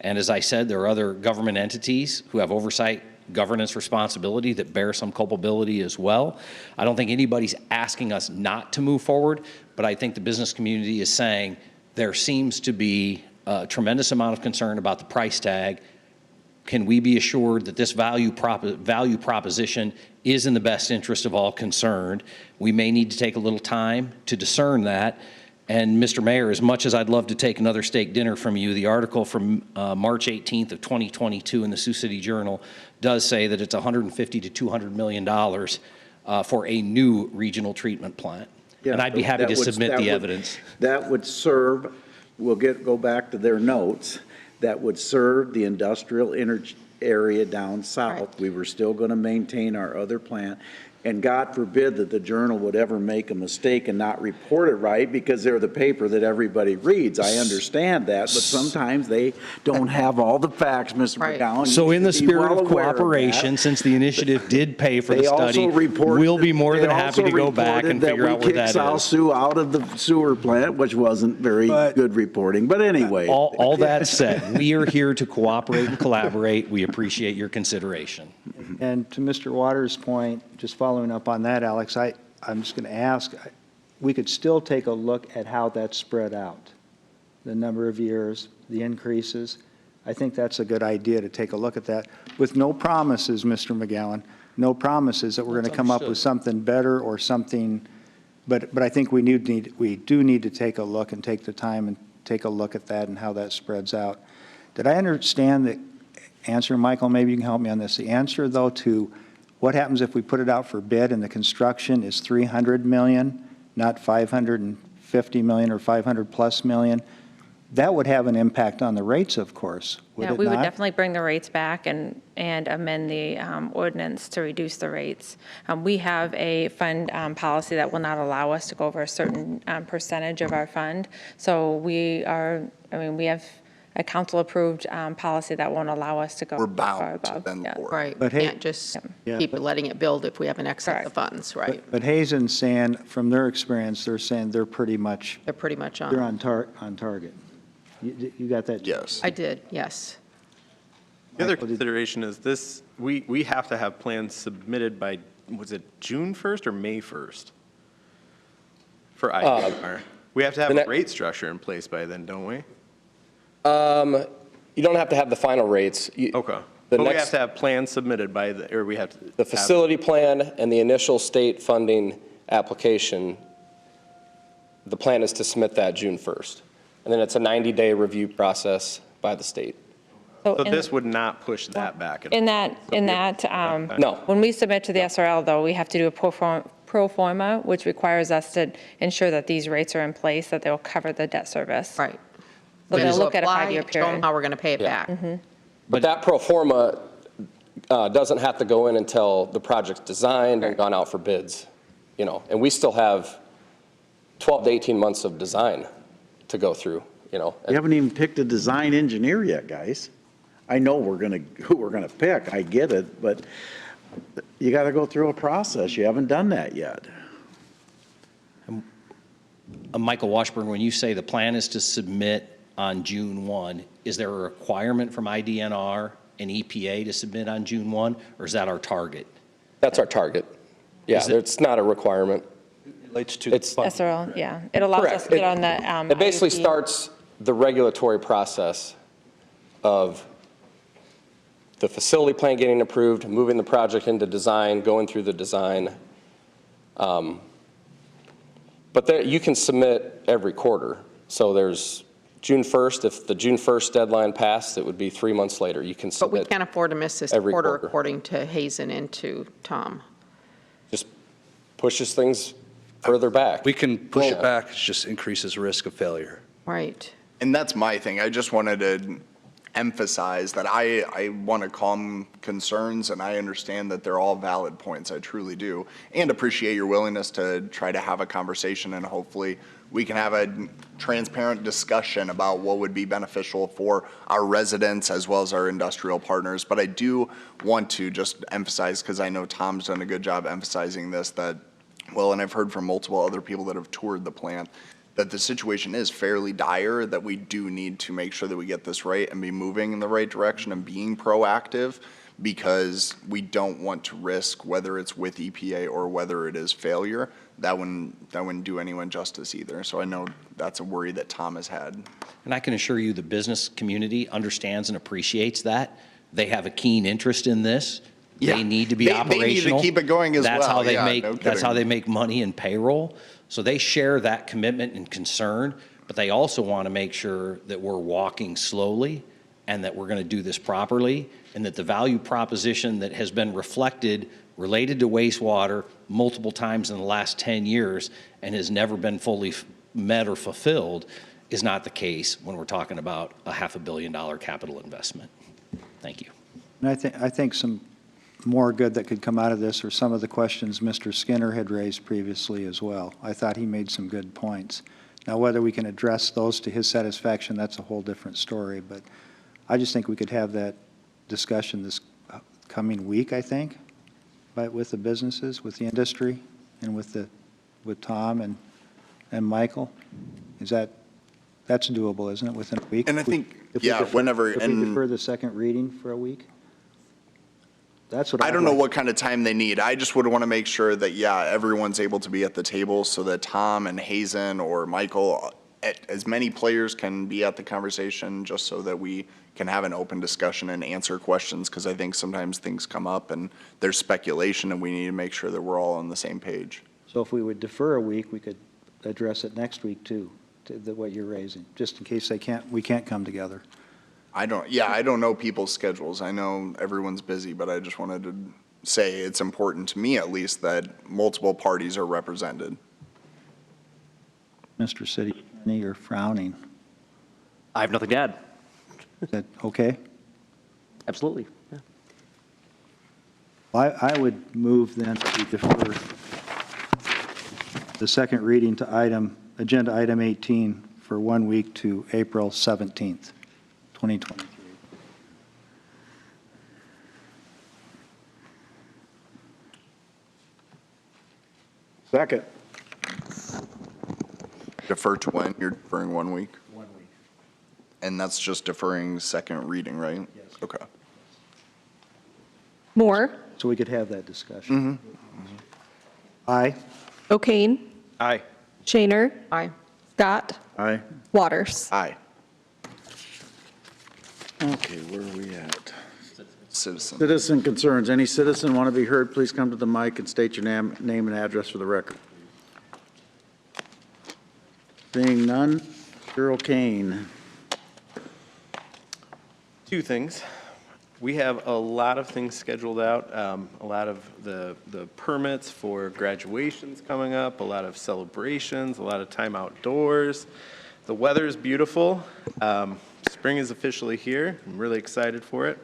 And as I said, there are other government entities who have oversight governance responsibility that bear some culpability as well. I don't think anybody's asking us not to move forward, but I think the business community is saying there seems to be a tremendous amount of concern about the price tag. Can we be assured that this value proposition is in the best interest of all concerned? We may need to take a little time to discern that. And Mr. Mayor, as much as I'd love to take another steak dinner from you, the article from March 18th of 2022 in the Sioux City Journal does say that it's $150 to $200 million for a new regional treatment plant. Yeah, and I'd be happy to submit the evidence. That would serve, go back to their notes, that would serve the industrial area down south. Right. We were still going to maintain our other plant. And God forbid that the Journal would ever make a mistake and not report it right, because they're the paper that everybody reads. I understand that, but sometimes they don't have all the facts, Mr. McGowan. So in the spirit of cooperation, since the initiative did pay for the study, we'll be more than happy to go back and figure out where that is. South Sioux out of the sewer plant, which wasn't very good reporting. But anyway. All that said, we are here to cooperate and collaborate. We appreciate your consideration. And to Mr. Waters' point, just following up on that, Alex, I'm just going to ask, we could still take a look at how that's spread out, the number of years, the increases. I think that's a good idea, to take a look at that with no promises, Mr. McGowan, no promises that we're going to come up with something better or something, but I think we do need to take a look and take the time and take a look at that and how that spreads out. Did I understand the answer, Michael? Maybe you can help me on this. The answer, though, to what happens if we put it out for bid and the construction is $300 million, not $550 million or $500+ million? That would have an impact on the rates, of course, would it not? We would definitely bring the rates back and amend the ordinance to reduce the rates. We have a fund policy that will not allow us to go over a certain percentage of our fund. So we have a council-approved policy that won't allow us to go We're bound far above. to then board. Right. But We hey- can't just Yeah. keep letting it build if we have an excess of funds, right? But Hazen's saying, from their experience, they're saying they're pretty much They're on target. You got that? Yes. I did, yes. The other consideration is this, we have to have plans submitted by, was it June 1st or May 1st? For IDR. We have to have a rate structure in place by then, don't we? You don't have to have the final rates. Okay. But we have to have plans submitted by or we have to. The facility plan and the initial state funding application, the plan is to submit that June 1st. And then it's a 90-day review process by the state. So this would not push that back. No. When we submit to the SRL, though, we have to do a pro forma, which requires us to ensure that these rates are in place, that they'll cover the debt service. Right. So they'll look at a apply, 5-year show them period. how we're going to pay it back. But that pro forma doesn't have to go in until the project's designed and gone out for bids, and we still have 12 to 18 months of design to go through, You haven't even picked a design engineer yet, guys. I know who we're gonna pick, I get it, but you gotta go through a process. You haven't done that yet. Michael Washburn, when you say the plan is to submit on June 1, is there a requirement from IDNR and EPA to submit on June 1, or is that our target? That's our target. Yeah, it's not a requirement. Relates to It's SRL, yeah. It allows us to get on the. It basically IUP. starts the regulatory process of the facility plan getting approved, moving the project into design, going through the design. But you can submit every quarter. So there's June 1st, if the June 1st deadline passed, it would be 3 months later. You can But we submit can't afford to miss this every quarter, quarter. according to Hazen and to Tom. Just pushes things further back. We can push it back, it just increases risk of failure. Right. And that's my thing. I just wanted to emphasize that I want to calm concerns, and I understand that they're all valid points. I truly do. And appreciate your willingness to try to have a conversation, and hopefully we can have a transparent discussion about what would be beneficial for our residents as well as our industrial partners. But I do want to just emphasize, because I know Tom's done a good job emphasizing this, that, well, and I've heard from multiple other people that have toured the plant, that the situation is fairly dire, that we do need to make sure that we get this right and be moving in the right direction and being proactive, because we don't want to risk, whether it's with EPA or whether it is failure, that wouldn't do anyone justice either. So I know that's a worry that Tom has had. And I can assure you the business community understands and appreciates that. They have a keen interest in this. Yeah. They need to be They operational. need to keep it going as That's well. how they Yeah, make, no that's how kidding. they make money and payroll. So they share that commitment and concern, but they also want to make sure that we're walking slowly and that we're going to do this properly, and that the value proposition that has been reflected related to wastewater multiple times in the last 10 years and has never been fully met or fulfilled is not the case when we're talking about a $500 million capital investment. Thank you. And I think some more good that could come out of this are some of the questions Mr. Skinner had raised previously as well. I thought he made some good points. Now, whether we can address those to his satisfaction, that's a whole different story, but I just think we could have that discussion this coming week, I think, with the businesses, with the industry, and with Tom and Michael. That's doable, isn't it, within a week? And I think, yeah, whenever. If we defer the second reading for a week? That's what I don't know what kind of time they need. I just would want to make sure that, yeah, everyone's able to be at the table so that Tom and Hazen or Michael, as many players can be at the conversation, just so that we can have an open discussion and answer questions, because I think sometimes things come up and there's speculation and we need to make sure that we're all on the same page. So if we would defer a week, we could address it next week too, what you're raising, just in case we can't come together. I don't know people's schedules. I know everyone's busy, but I just wanted to say it's important to me, at least, that multiple parties are represented. Mr. City Attorney, you're frowning. I have nothing to add. Is that okay? Absolutely. Yeah. Well, I would move then to defer the second reading to agenda item 18 for 1 week to April 17th, 2023. Second. Defer to when? You're deferring 1 week? 1 week. And that's just deferring second reading, right? Yes. Okay. Moore. So we could have that discussion. Aye. O'Kane. Aye. Shaner. Aye. Scott. Aye. Waters. Aye. Okay, where are we at? Citizen. Citizen concerns. Any citizen want to be heard, please come to the mic and state your name and address for the record. Seeing none, Cheryl Kane. Two things. We have a lot of things scheduled out, a lot of the permits for graduations coming up, a lot of celebrations, a lot of time outdoors. The weather is beautiful. Spring is officially here. I'm really excited for it.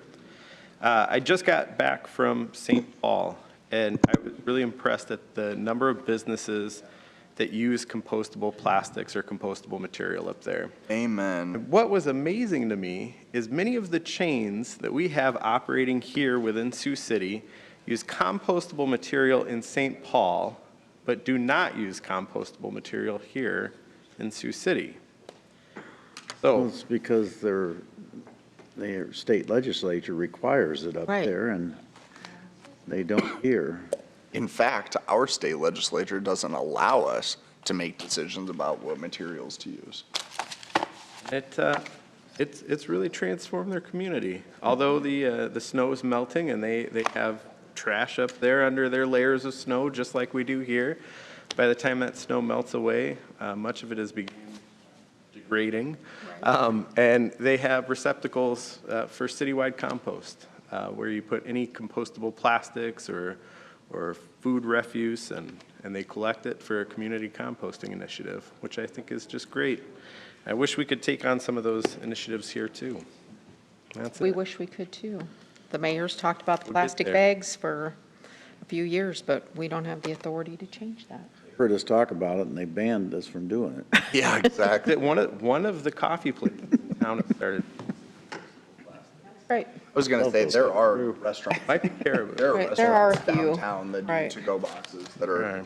I just got back from St. Paul, and I was really impressed at the number of businesses that use compostable plastics or compostable material up there. Amen. What was amazing to me is many of the chains that we have operating here within Sioux City use compostable material in St. Paul, but do not use compostable material here in Sioux City. Well, it's because their state legislature requires it up there, and they don't here. In fact, our state legislature doesn't allow us to make decisions about what materials to use. It's really transformed their community. Although the snow is melting and they have trash up there under their layers of snow, just like we do here, by the time that snow melts away, much of it is degrading. And they have receptacles for citywide compost, where you put any compostable plastics or food refuse, and they collect it for a community composting initiative, which I think is just great. I wish we could take on some of those initiatives here, too. That's We it. wish we could too. The mayor's talked about the We'll get plastic there. bags for a few years, but we don't have the authority to change that. Heard us talk about it, and they banned us from doing it. Yeah, exactly. One of the coffee places in town has started. Right. I was going to say, there are restaurants, Might be terrible. there are Right, there are a restaurants few. downtown that do Right. to-go boxes that are. Right.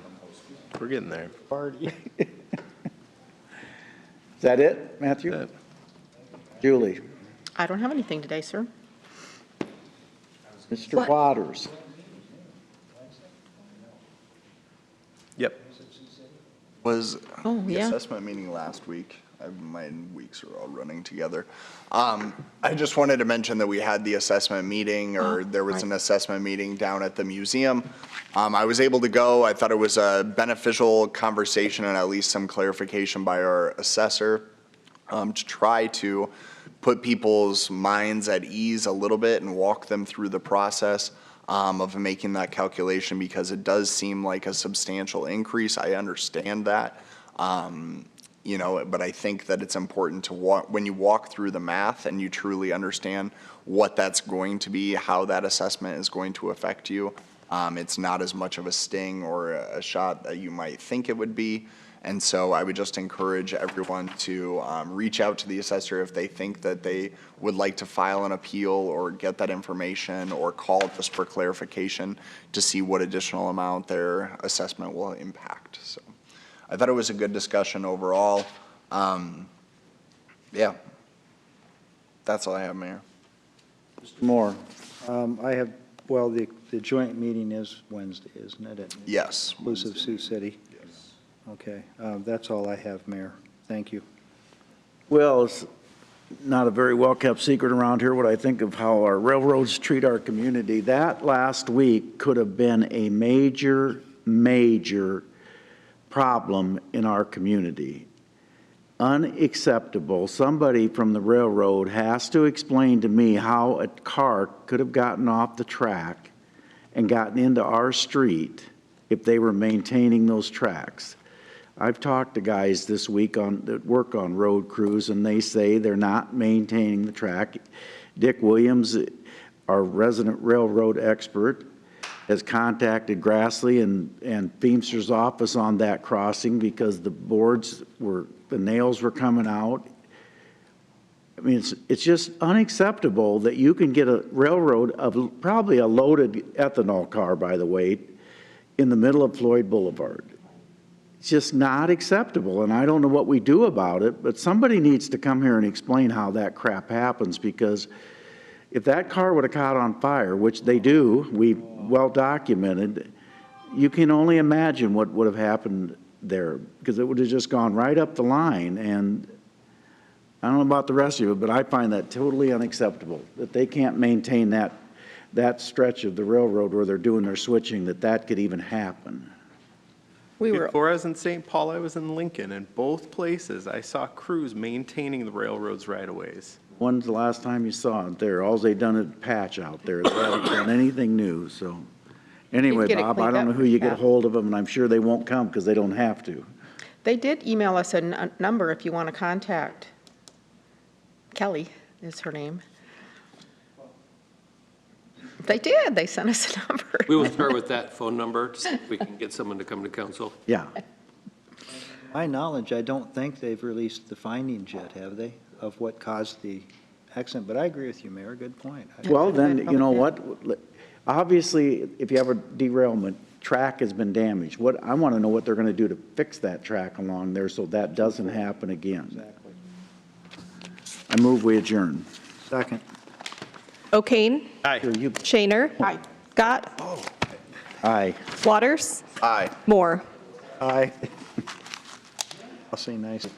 We're getting there. Party. Is that it, Matthew? That's it. Julie? I don't have anything today, sir. Mr. Waters? Yep. Was Oh, the yeah. assessment meeting last week? My weeks are all running together. I just wanted to mention that we had the assessment meeting, or there was an assessment meeting down at the museum. I was able to go. I thought it was a beneficial conversation and at least some clarification by our assessor to try to put people's minds at ease a little bit and walk them through the process of making that calculation, because it does seem like a substantial increase. I understand that. You know, but I think that it's important to when you walk through the math and you truly understand what that's going to be, how that assessment is going to affect you. It's not as much of a sting or a shot that you might think it would be. And so I would just encourage everyone to reach out to the assessor if they think that they would like to file an appeal or get that information, or call just for clarification to see what additional amount their assessment will impact. So I thought it was a good discussion overall. Yeah, that's all I have, Mayor. Mr. Moore? I have, well, the joint meeting is Wednesday, isn't it? Yes. Inclusive Sioux City? Yes. Okay, that's all I have, Mayor. Thank you. Well, it's not a very well-kept secret around here what I think of how our railroads treat our community. That last week could have been a major, major problem in our community. Unacceptable. Somebody from the railroad has to explain to me how a car could have gotten off the track and gotten into our street if they were maintaining those tracks. I've talked to guys this week that work on road crews, and they say they're not maintaining the track. Dick Williams, our resident railroad expert, has contacted Grassley and Feemster's office on that crossing because the nails were coming out. I mean, it's just unacceptable that you can get a railroad of probably a loaded ethanol car, by the way, in the middle of Floyd Boulevard. It's just not acceptable, and I don't know what we do about it, but somebody needs to come here and explain how that crap happens, because if that car would have caught on fire, which they do, we've well documented, you can only imagine what would have happened there, because it would have just gone right up the line. And I don't know about the rest of you, but I find that totally unacceptable, that they can't maintain that stretch of the railroad where they're doing their switching, that could even happen. Before I was in St. Paul, I was in Lincoln. In both places, I saw crews maintaining the railroads right-of-ways. When's the last time you saw it there? All they've done is patch out there. They haven't done anything new, so. Anyway, get it Bob, I cleaned don't know up who you pretty get a hold of them, and I'm sure they won't come because they don't have to. They did email us a number if you want to contact. Kelly is her name. They did. They sent us a number. We will start with that phone number to see if we can get someone to come to council. Yeah. My knowledge, I don't think they've released the findings yet, have they, of what caused the accident? But I agree with you, Mayor. Good point. Well, then, you know what? Obviously, if you have a derailment, track has been damaged. I want to know what they're going to do to fix that track along there so that doesn't happen again. Exactly. I move we adjourn. Second. O'Kane. Aye. Shaner. Aye. Scott. Aye. Waters. Aye. Moore. Aye. I'll say nice.